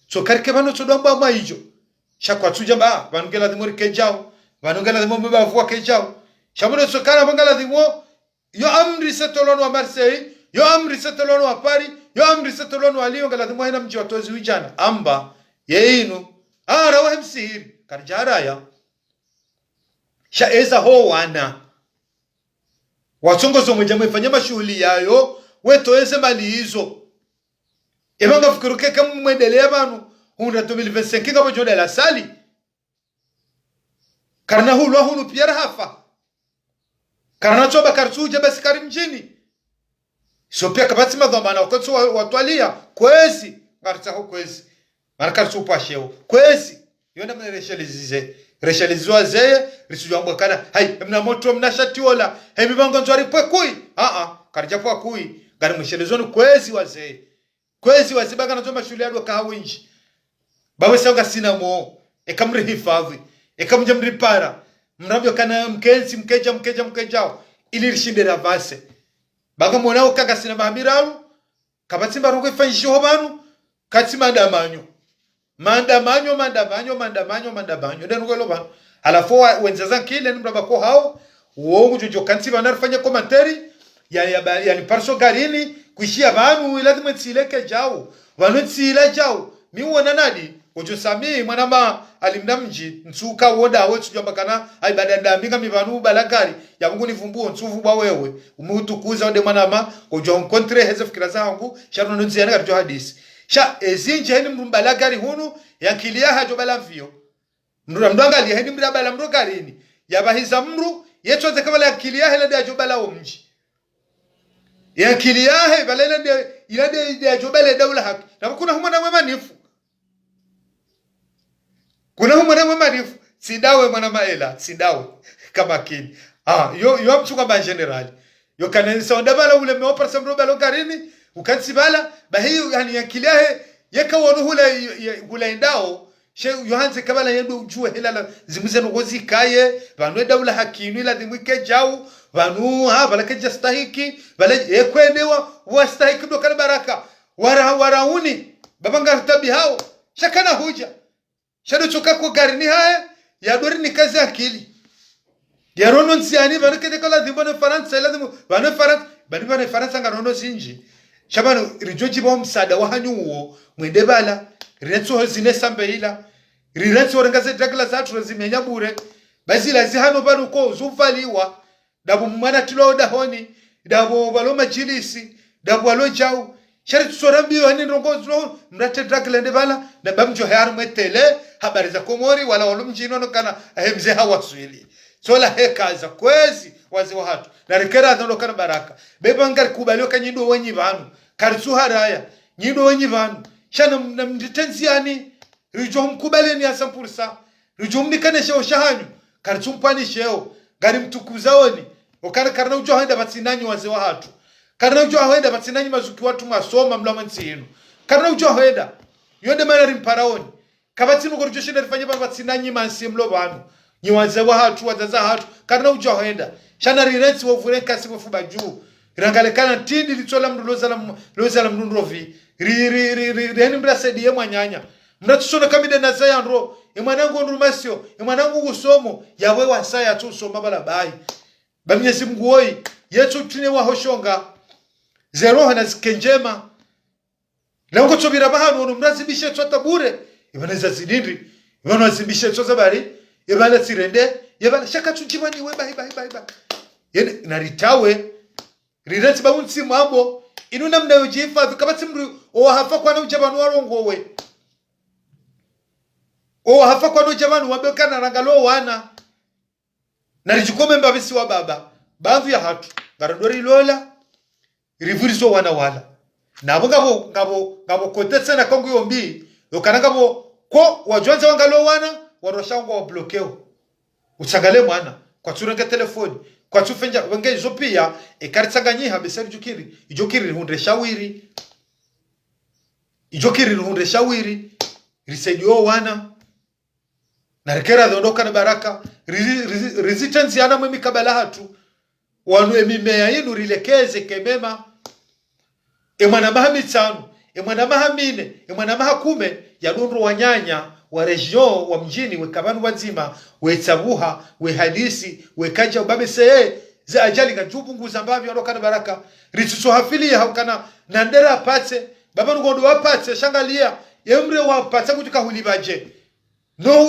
so karike vano tsodomba mwa hijo shakwa tujamba vanongela dhimori kejao vanongela dhimo mbavua kejao shamuno sokana vangala dhimo yo amri setolono wa Marseille yo amri setolono wa Paris yo amri setolono wa Lyon ngala dhimo hena mji watozi wijana amba yeinu rawa msihiri karjara ya shaeza ho wana watongozo mwenye mwefanya mashuhuli yayo wetoeze mali hizo ebanga fukiruke kama mwendelea vanu hunda 2025 ngabo joda la sali karna hulwa hunu piyara hafa karna choba kartuje basi kari mjini so pia kabati madhamana wakati watwalia kwezi ngarta ho kwezi markartu pasheo kwezi yona reshelizwa zeye risujwa mbakana hai mna moto mna shatiola hemi bango nzwari pekui karja kwa kui gari mshelezoni kwezi wazee baga nazoma shule yado kahawinji bawe sanga sina mo ekamri hifadhi ekamja mripara mrabyo kana mkenzi mkejao ili rishinde ravase baga monao kaka sina mahamiraru kabatsimba rugo ifanjisho banu kati mandamanyo ndenu kwelo banu alafu wenzaza kile ni mraba ko hao uongo jojo kanti banarfanya commentary yani parso garini kuishia banu lazima tsileke jao banu tsila jao miwona nadi ojo sami mwanama alimdamji nsuka woda wetu jamba kana ai badanda minga mivanu balagari ya Mungu nivumbuo nsuvu ba wewe umutukuza ode mwanama ojo nkontre heze fikira zangu sharuno nziana garjo hadisi sha ezinje heni mbalagari hunu yankilia hajo balavio mndwangali heni mrabala mrogarini yabahiza mru yetoze kabala yankilia hele de jobala omji yankilia he balele de ilade de jobala dawla haki na kuna humana mwemanifu sidawe mwana maela sidawe kama kini yo mchunga ba generali yo kanenisa ondabala ule meopera samro balo garini ukansibala bahiyo yani yankilia he yeka wonu hula indao she yohanze kabala yendo ujue hela zimuze ngozi kaye banwe dawla hakinu ila dimwike jao banu bala keja stahiki bala ekwendewa wastahiki ndo kana baraka warauni babanga tabi hao shakana huja shado choka ko garini haya ya dori ni kazi akili ya rono nsiani banke de kala dimbone France ila dimu bane France ngarono sinji shabano rijoji ba msada wa hanyuo mwende bala riretso zine sambe ila riretso rengaze dagla zatu zimenya bure basi lazi hano bano ko zuvaliwa dabu mwana tilo dahoni dabu balo majilisi dabu alo jao shari tsorambiyo hani rongozo mrate dagla ndebala na bamjo hayar metele habari za komori wala walumjino kana ahemze hawaswili sola hekaza kwezi wazi wa hatu na rekera ndo kana baraka bebangar kubalio kanyindo wenyi vanu karsu haraya nyindo wenyi vanu shana mtenziani rijo mkubale ni asampursa rijo mnikane sheo shahanyu karsu mpani sheo gari mtukuzaoni okana karna ujo haenda batsinanyi wazi wa hatu karna ujo haenda batsinanyi mazuki watu masoma mlamansi yenu karna ujo haenda yonde manari mparaoni kabatinu gorjo shinde rifanye batsinanyi mansi mlo banu nyiwaze wa hatu wazaza hatu karna ujo haenda shana rirensi wovurenka sifuba juu rangalekana tindi litsola mnduloza la mndunrovi ri mbrasedi ye mwanyanya mnatushona kamide na zayandro emwanangu ndumasio emwanangu usomo yawe wasaya tu soma bala bai bamnyezi mguoi yetu tine wa hoshonga zero hana zikenjema lango chobira bahano no mrazibishe tsota bure ibaneza zidindri ibana zimbishe tsota bari ibana sirende ibana shaka tunjibani we bai yene naritawe rirati ba unsi mambo inuna mna yojifa kabati mru hafa kwa no jabanu warongowe hafa kwa no jabanu wabekana rangalo wana narijikome mbabisi wa baba bandu ya hatu garandori lola rivurizo wana wala nabo ngabo kotetsa na kongo yombi yokana ngabo ko wajonza wangalo wana waroshango wa blockeo uchangale mwana kwa turenge telefoni kwa tufenja wenge izo pia ekaritsanganyiha beseri ijokiri hunde shawiri risaidio wana na rekera dondoka na baraka resistance yana mwemi kabala hatu wanu emimea yinu rilekeze kemema emwana mahamitano emwana mahamine emwana mahakume ya dundu wanyanya wa region wa mjini wekabanu wazima wetsabuha wehadisi wekaja ubabe seye za ajali kajubu nguzambavi ondoka na baraka rituso hafili haukana nandera apatse baba ngondo wapatse shangalia yemre wapatse kutuka hulibaje no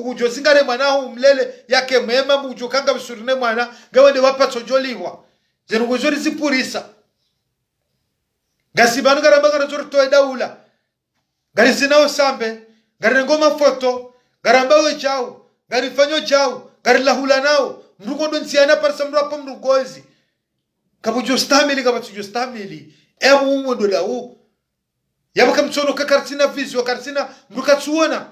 hujosingare mwana umlele yake mwema mujukanga bisurine mwana ngawende wapatso joliwa zenugozori zipurisa gasibanu garambanga zori toy daula garisinao sambe gari ngoma foto garambawe chao gari fanyo chao gari lahula nao mrugo donsiana parsa mrapo mrugozi kabujo stamili emu umundo dawo yabaka mtsono kakartina vizio kartina mrukatsuona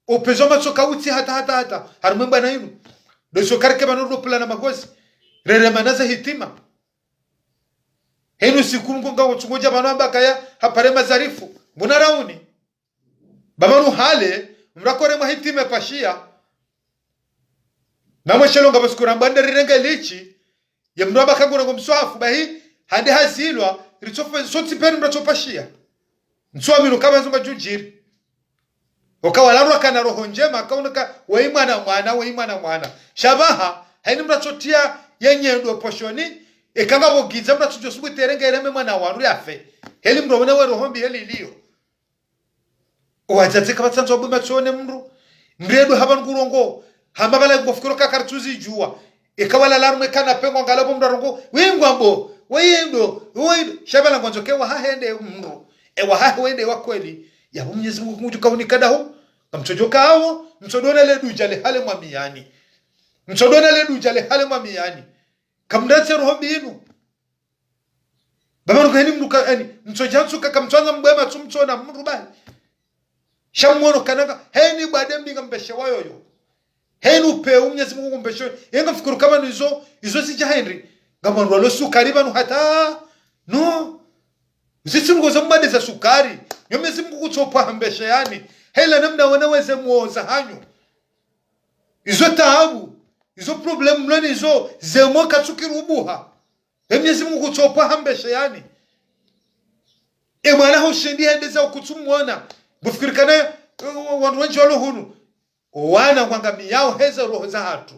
opezo matsoka uti hata harumemba na inu doso karke banuro plana magozi rere manaza hitima henu sikumgo ngawo tsungoja banamba kaya hapare mazarifu munarauni babanu hale mrakore mahitime pashia namwe shelonga baskurambande rirenge lichi ya mraba kangu ngo mswafu bahi hande hazilwa ritsofa soti pen mratopashia nswamiro kama zunga jujiri okawalarwa kana roho njema akaoneka weimwana shabaha haini mratsotia yenyendo poshoni ekanga bogiza mratsojo subuterenge reme mwana wanu yafe heli mrobona we roho mbi heli iliyo owatsatse kabatsanzo bumatsone mru mredo habangurongo hambabala ngofukiro kakartuzi juwa ekawala larumwe kana pengo ngalabo mrarongo wingwambo weyendo shabala ngonzo kewa hahende mru ewa hahende wakweli ya Mwenyezi Mungu kumujukahunikadaho kamchojoka hao msodona le dujale hale mwamiyani kamdatse roho binu bamanu kahini mruka yani msojansu kakamtswanga mbwema tsumtsona mrubani shamwono kanaka heni badembi ngambeshe wayoyo heni upe Mwenyezi Mungu mbeshe yenga fikuru kama izo sija Henry ngama ndwalo sukari banu hata no zitsingo zombade za sukari Mwenyezi Mungu kutsopa hambeshe yani hela namna wanaweze muoza hanyo izo taabu izo problem mlani izo zemo katsukirubuha Mwenyezi Mungu kutsopa hambeshe yani emala ho shendi hendeza okutsumwana bufikirikana wantu wenji walo hunu wana kwangami yao heza roho za hatu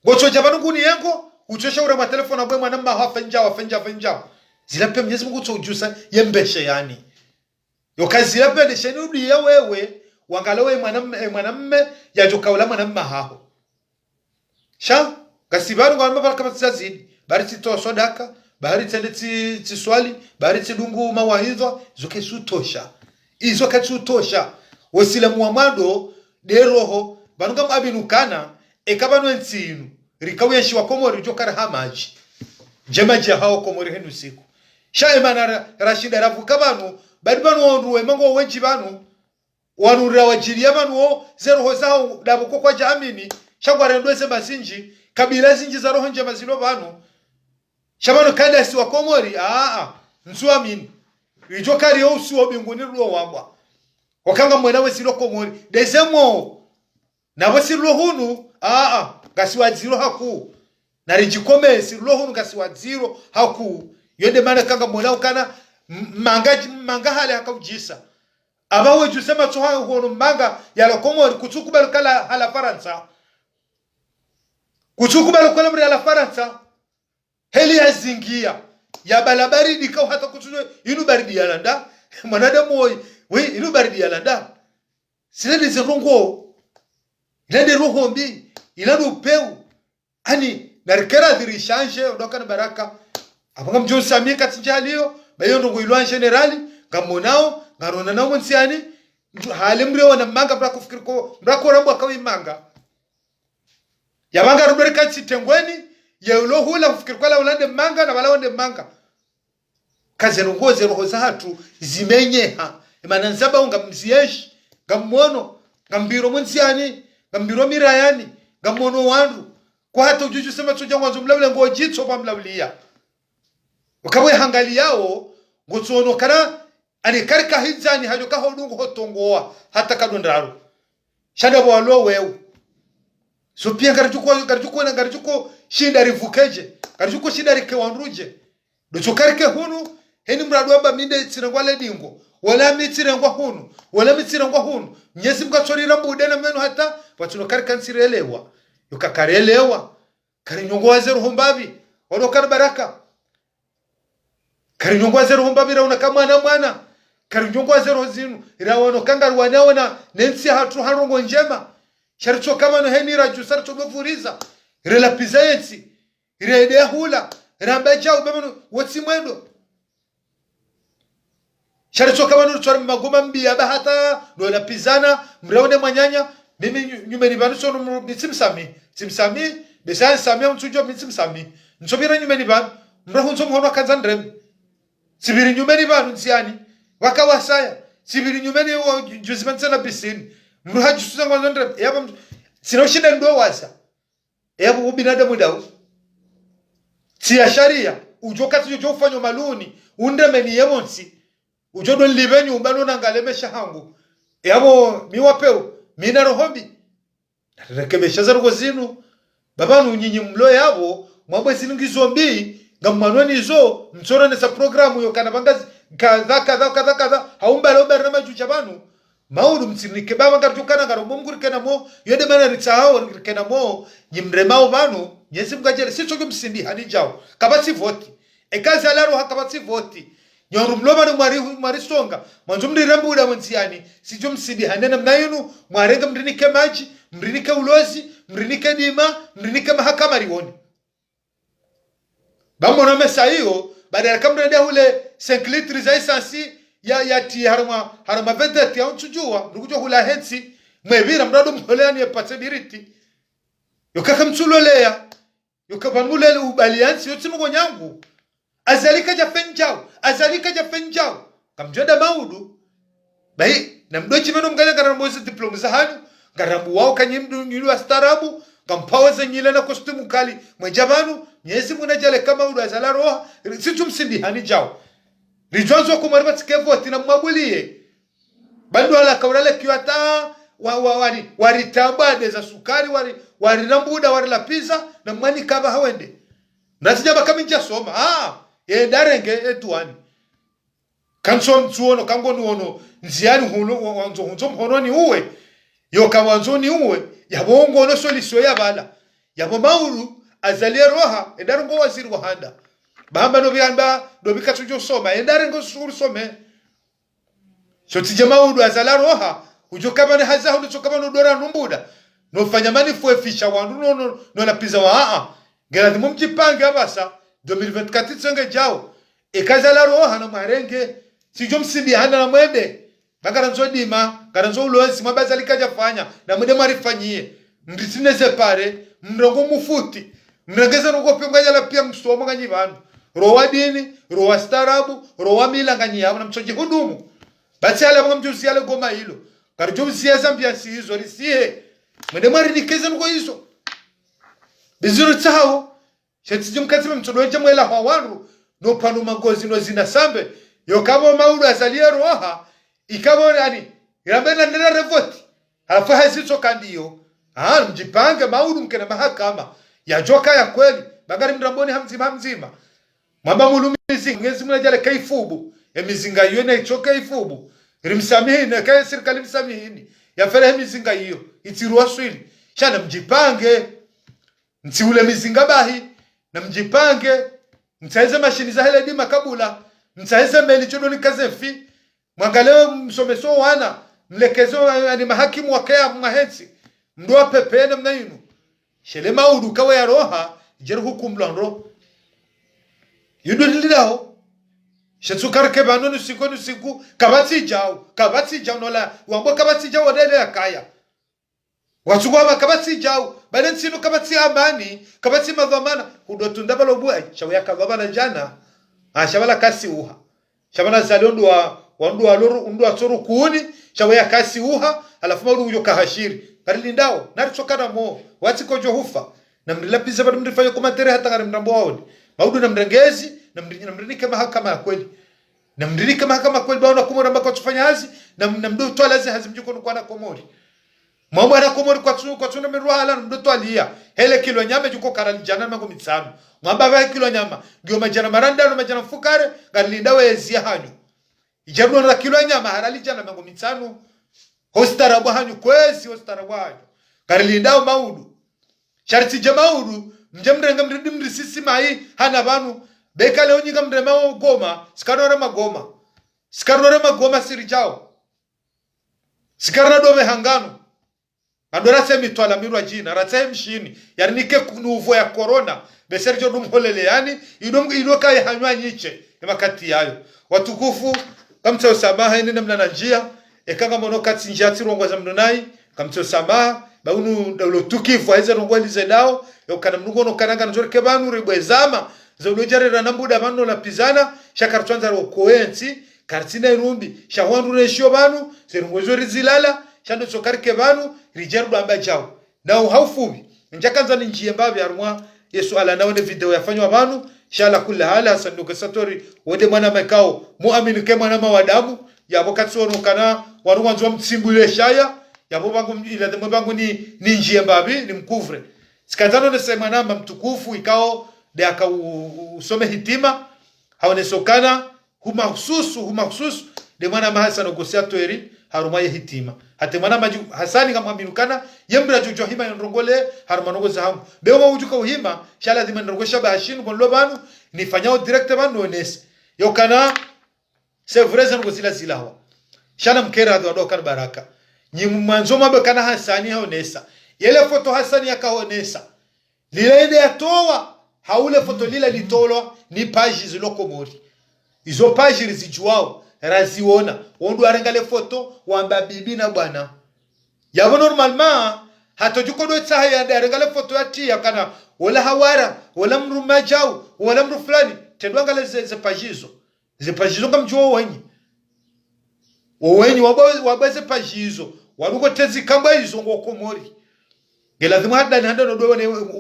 gocho jabanu kuni yengo uchosha ura matelefona abwe mwana mma wafenja zilape Mwenyezi Mungu tsojusa yembeshe yani yokazila de sheni udi ya wewe wangalawe mwanamme yajokaula mwanamma haho sha kasibaru ngamba baraka tsazidi bari tito sodaka bari tende tswali bari tidungu mawahidha zoke sutosha izo katutosha wasila muamado de roho banunga abinukana ekabano ensinu rikaweshi wa komori jokara hamaji jemaji hao komori henu siku sha emana rashida ravu kabanu bari banu onruwe mango wenji banu wanura wajiria banu zero hozao dabuko kwa jamini shagware ndwese masinji kabila zinji za roho njema zilo banu shabano kada si wa komori nsuamini ijokari yo usuo binguni ruo wabwa wakanga mwenawe silo komori dezemo na wasilo hunu gasiwa zero haku na rijikome silo hunu gasiwa zero haku yende mana kanga mwenawe kana manga hale hakujisa abawe jusema tsoha hono manga ya komori kutsukubalo kala hala faransa mri ala faransa heli ya zingia ya balabari dikau hata kutuzo inu baridi ya landa mwanadamu we inu baridi ya landa silende zirongo ilende roho mbi ilende upeu ani narikera dhirishanje ondoka na baraka abanga mjonsi amika tinjaliyo bayo ndongo ilwa generali ngamonao ngarona na mwensiani hali mrewa na manga mrako fikiriko mrako rambo akawi manga yabanga rubereka chitengweni ya ulo hula kufikiri kwa la ulande manga na wala wande manga kaze rungoze roho za hatu zimenyeha imana nzaba unga mzieshi ngamono ngambiro mwenziani ngambiro mirayani ngamono wandu kwa hata ujuju sema tuja mwanzo mlawle ngo jitso pa mlawlia ukabwe hangali yao ngotsono kana ani karika hizani hajo ka hodungu hotongoa hata kadondaro shada bo alo wewe so pia ngarichuko shinda rivukeje ngarichuko shinda rikewandruje dochokarike hunu heni mradwamba minde tsirangwale dingo wala mitsirangwa hunu wala mitsirangwa hunu nyesi mkatsorira mbudena menu hata watuno karika nsirelewa yukakarelewa karinyongo wazero hombabi walo baraka karinyongo wazero hombabi rauna kama mwana karinyongo wazero zinu rawono kangaru wanaona nensi hatu harongo njema sharicho kama no heni raju sarcho bevuriza rela pizayensi rede hula ramba chao bemano wotsi mwendo sharicho kama no tswara magoma mbia bahata no la pizana mraone mwanyanya mimi nyumeni banu sono mitsimsami besan sami mtsujo mitsimsami ntsobira nyumeni banu mrahunzo mhono kanzandrem sibiri nyumeni banu nsiani wakawasaya sibiri nyumeni juzimansana bisini mruhaji susanga ndandrem yaba sinoshinda ndo wasa yabo ubinadamu dau tia sharia ujokati ujo ufanya maluni undemeni yemonsi ujodo libenyu ubano nangalemesha hangu yabo miwapeo mina rohombi rekebesha zarugo zinu babanu nyinyi mlo yabo mwabwe zinungizombi ngamwanoni zo mtsora nesa programu yo kana bangazi kadha haumbalo barama jujabanu mauru mtsinike baba ngartukana ngaro mumgurikena mo yode mana ritsao ngirikena mo nyimremao banu nyesi mgajere sichoke msindi hani jao kabati voti ekaza laro hakabati voti nyoru mloma no mwari songa manzo mdirambuda mwanziani sijo msindi hanena mnayinu mwarenga mrinike maji mrinike ulozi mrinike dima mrinike mahakama riwoni bamona mesa hiyo baada ya kamrende hule 5 litri za essence ya ti harama vedeti ya unchujua ndukujo hula hensi mwebira mrado mholeani ya patebiriti yokaka mtulolea yokabanulele ubaliansi yotsimugo nyangu azalika ja fenjao kamjoda maudu bai na mdochi meno mganya ngaramozi diploma za hanu ngarambu wao kanyimdu nyilu astarabu kampawaza nyile na kostumu kali mwenjabanu nyesi munajale kama udu azala roha situ msindi hani jao rijonzo kumariba tikevoti na mwabulie bandu ala kaurale kiwata waritabade za sukari warirambuda warilapiza na mwani kaba hawende nasijaba kama nja soma darenge etuani kanso mtuono kangoni wono nziani hunzo mhononi uwe yoka wanzoni uwe yabongo no solisyo yabala yabo mauru azalie roha edarongo waziri wahanda bahamba no biamba do bikatujo soma edarengo suru some shoti mauru azala roha ujo kama ne haza ndo kama no dora numbuda no fanya mani fuefisha wandu no lapiza wa ngela mumjipange abasa 2024 tsenge jao ekazala roha na marenge sijo msindi hana na mwende bakaranzo dima karanzo ulozi mabaza likaja fanya na mwende marifanyie nditsineze pare mrongo mufuti mrengeza ngope ngajala pia msomo nganyi bantu rowa dini rowa starabu rowa mila nganyi yabo na mchoje hudumu basi ala mgamjusi ale goma hilo karjusi ya zambia si hizo risie mwende marinikeza ngo hizo bizuru tsao shetsi mkatsime mtodweje mwela hawaru no panu magozi no zina sambe yokabo maulu azalia roha ikabo yani irambena ndera revoti alafu hazito kandio mjipange maulu mkena mahakama ya joka ya kweli bagari mramboni hamzima mwamba mulumizi ngezi mnajale kaifubu emizinga hiyo na ichoka ifubu rimsamihi na kaya serikali msamihini ya fere mizinga hiyo itiruwa swili shana mjipange mtiule mizinga bahi na mjipange mtaize mashini za hele dima kabula mtaize meli chodo ni kazefi mwangaleo msomeso wana mlekezo ni mahakimu wakea mahensi mdoa pepe na mnainu shele maudu kawa ya roha jeru hukumlanro yudo lilao shetsu karke bano nusiku kabati jao nola wambo kabati jao wadele ya kaya wachugwa kabati jao bale sinu kabati amani kabati madhamana hudo tundabalo bua shawya kadhabana jana shabala kasi uha shabana zaliondo wa loro undu atoro kuuni shawya kasi uha alafu maru uyo kahashiri karilindao naritokana mo wati kojo hufa namrilapiza bado mrifanya komatere hata ngari mrambo waoni maudu namrengezi namrinike mahakama ya kweli namdirika mahakama kweli baona komora mbaka tufanya hazi namdo twala hazi mjuko kwa na komori mambo ana komori kwa tuna mirwala namdo twalia hele kilo nyama juko karali jana mango mitsano mwamba ba kilo nyama ndio majana maranda na majana fukare galinda wezi hanyu ijabu na kilo nyama harali jana mango mitsano hostara hanyu kwezi hostara hanyu galinda maudu sharti jamaudu mjamrenga mridi sisi mai hana banu beka leo nyinga mrema goma sikarora magoma sirijao sikarna dome hangano andora semi twala mirwa jina ratse mshini yani nike kunuvo ya corona beserjo dumholele yani idoka ya hanywa nyiche makati yayo watukufu kamtse usamaha ine namna na njia ekanga monoka tinjia tirongo za mdonai kamtse usamaha baunu dawlo tukifu aize rongo elizedao yokana mnugono kananga njoreke banu ribwezama zolojare ranambuda banu la pizana shakartwanza ro koensi kartina irumbi shahwandu resho banu serungozo rizilala shando sokarike banu rijeru amba chao na haufubi njakanza njie mbavi armwa Yesu ala naone video yafanywa banu shala kula hala sanduka satori wode mwana makao muamini ke mwana mawadamu yabo katsono kana waruwanzo mtsimbule shaya yabo bangu ila demo bangu ni njie mbavi ni mkuvre sikazano ne sema namba mtukufu ikao de aka usome hitima haonesokana humahususu de mwana mahasano gosiato eri harumaye hitima hate mwana maju hasani kama minukana yembra jojo hima ndongole harumanogo zahamu bewa ujuka uhima shala dhima ndongosha bahashinu bonlo banu nifanyao direct banu onese yokana sevreza ngosila silawa shala mkera ado kan baraka nyimanzo mabe kana hasani haonesa yele foto hasani yakaonesa lile atoa haule foto lila litolwa ni page zilokomori izo page rizijuao raziona ondu arengale foto wamba bibi na bwana yabo normalement hatojuko do tsaha ya arengale foto atia kana wala hawara wala mrumajao wala mru fulani tendwangale ze page izo kamjuo wenyi wabaze page izo waruko tezi kamba izo ngokomori gelazima hada no do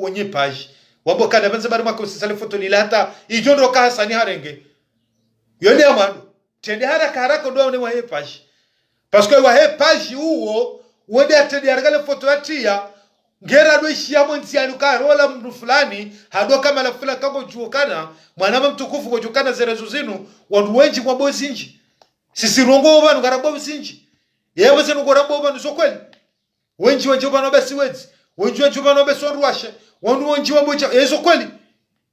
wenye page wabo kana banze bari makosisale foto lila hata ijondo ka hasani harenge yone amando tende haraka ndo ne wa page parce que wa page uwo wode atende haraka foto atia ngera do ishiamo ntianu ka rola mtu fulani hado kama la fulani kango juokana mwana mtukufu go juokana zerezo zinu wandu wenji kwa bozinji sisi rongo banu garabo zinji yebo zenu gorabo banu so kweli wenji banu basi wezi wenji banu basi onruashe wandu wenji wambocha yeso kweli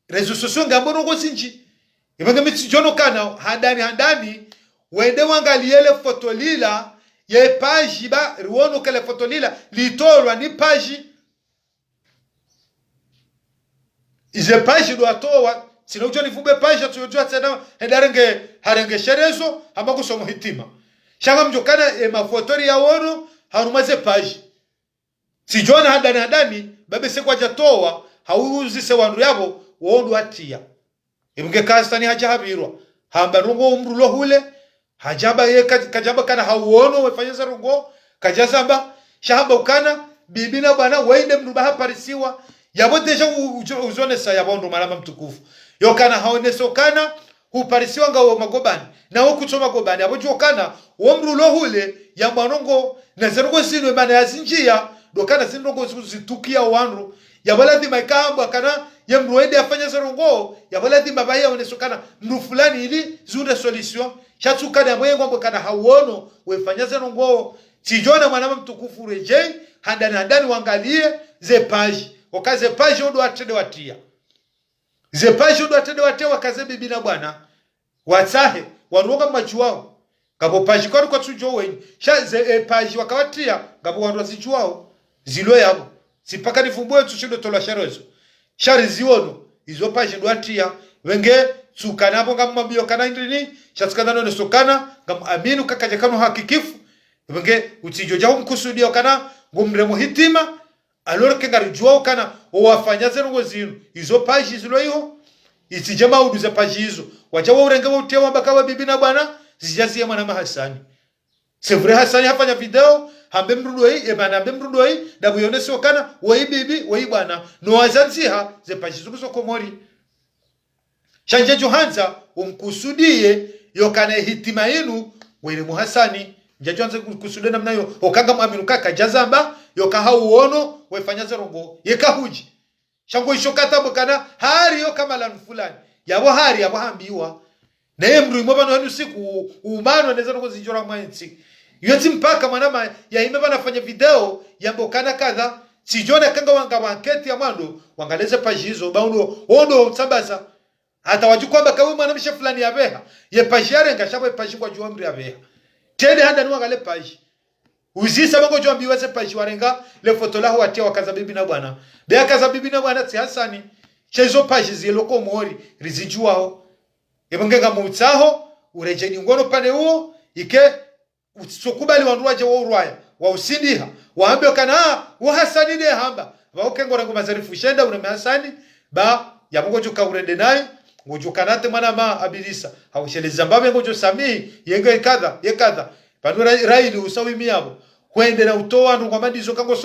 rezo sosio ngambo rongo zinji ibenge mitijono kana handani wende wangaliele foto lila ye page ba ruono kale foto lila litolwa ni page ize page do atowa sino ujoni fube page atujua tena harenge sherezo hamba kusomo hitima shanga mjokana mafotori ya wono harumaze page sijona handani babe sekwa jatowa hauzi se wandu yabo wondo atia ibenge kastani hajahabirwa hamba rungo umrulo hule hajaba ye kajaba kana hauono wefanyeza rungo kajazamba shamba ukana bibina bwana wainde mrubaha parisiwa yabotesha uzone sa yabondo malama mtukufu yokana haonesokana huparisiwa ngawo magobani na hukuchoma gobani abojokana omrulo hule ya mwanongo na zerongo sinwe bana yazinjia dokana sinrongo zitukia wanru yabaladi maikamba kana yemruende afanya zerongo yabaladi mabaya onesokana mru fulani ili zure solution chatsukana mwengo kana hauono wefanya zerongo tijona mwanama mtukufu rejei handani wangalie ze page wakaze page odo atende watia ze page odo atende watia wakaze bibi na bwana watsahe waruoga machuao gabo page kwa tujo weni sha ze page wakawatia gabo wandu zichuao zilo yabo sipaka nifumbwe tushindo tola sharezo shari ziono izo page ndo atia wenge tsukana hapo ngam mbio kana ndini shatsukana no sokana ngam aminu kakaje kanu hakikifu wenge utijo jaho mkusudio kana ngumremo hitima alora kenga rijua kana wafanya zero zinu izo page zilo hiyo isijema uduze page hizo wacha urenge utewa bakawa bibi na bwana zijazie mwana mahasani c'est vrai Hasani hafanya video hambe mrudo hii ebana hambe mrudo hii dabu yonesi wakana wei bibi wei bwana no wazanziha ze page zuko komori chanje johanza umkusudie yokana hitima yenu wele muhasani njajonze kusudia namna hiyo okanga mwaminu kaka jazamba yokaha uono wefanya zerongo yekahuji shango ishokata bukana hari yo kama lan fulani yabo hari yabo hambiwa naye mru mobano hanu siku umano neza ngo zinjora mwanzi yoti mpaka manama ya imeba nafanya video yambokana kadha sijone kanga wanga wanketi ya mwando wangaleze page hizo baundo ondo tsabaza hata wajukwamba kawe mwana mshe fulani yabeha ye page yare ngashabo page kwa juamri yabeha tende handa nuwa ngale page uzisa bango juambi wase page warenga le foto la watia wakaza bibi na bwana bea kaza bibi na bwana ti Hasani chezo page ziloko mori rizijuao ebongenga mutsaho urejeni ngono pale huo ike utsokubali wandu waje wa urwaya wa usindiha waambe kana wa Hasani de hamba baokengora ngo mazarifu shenda una Hasani ba yamungo joka urende naye ngojukanate mwana ma abilisa hawusheleza mbabe ngojo samihi yenge kadha yekadha panura raili usawi miyabo kwende na utoa ndo kwamadizo kango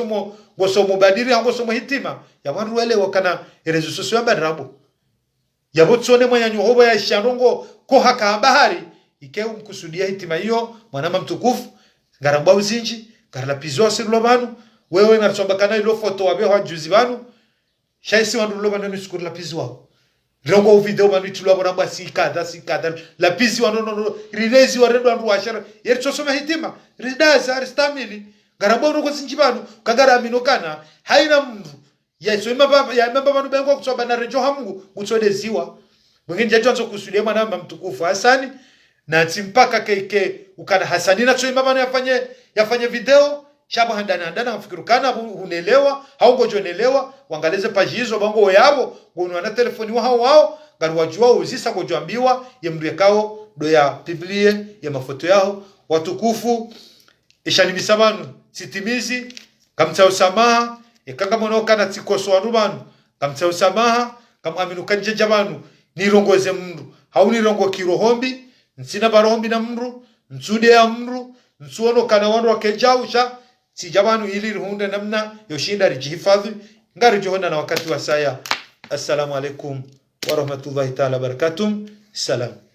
somo badiri hango somo hitima ya mwandu wele wakana erezo sosio badrabo yabo tsone mwanyanyo hobo ya shanongo ko haka bahari ikeu mkusudia hitima hiyo mwanama mtukufu garamba uzinji garala pizo sirlo banu wewe ngatsomba kana ilo foto wabe hajuzi banu shaisi wandu lo banu nishukuru la pizo wao rongo video manu tulwa bonamba sikada la pizi wanono rilezi waredo andu washara yercho soma hitima ridaza aristamili garabo no kosinjibanu kagara aminokana haina mndu ya soima baba ya mamba banu bengo kusoba na rejo hamungu kutsodeziwa mwingine jato anzo kusudia mwana mtukufu Hasani na timpaka keke ukana Hasani na soima banu yafanye video shaba handana afikirukana unelewa haungo jonelewa wangaleze page hizo bango yabo ngono na telefoni wao garwajua uzisa kujambiwa yemrekao do ya biblie ya mafoto yao watukufu ishani misabanu sitimizi kamta usamaha ekanga monoka na tikoso wanubanu kamta usamaha kamaminuka nje jabanu nirongoze mndu haunirongo kirohombi nsina barombi na mndu nsude ya mndu nsuono kana wandu wakejausha si jabanu ili ruhunda namna yoshinda rijihifadhi ngari johona na wakati wa saya. Assalamu alaikum wa rahmatullahi ta'ala barakatuh. Salam.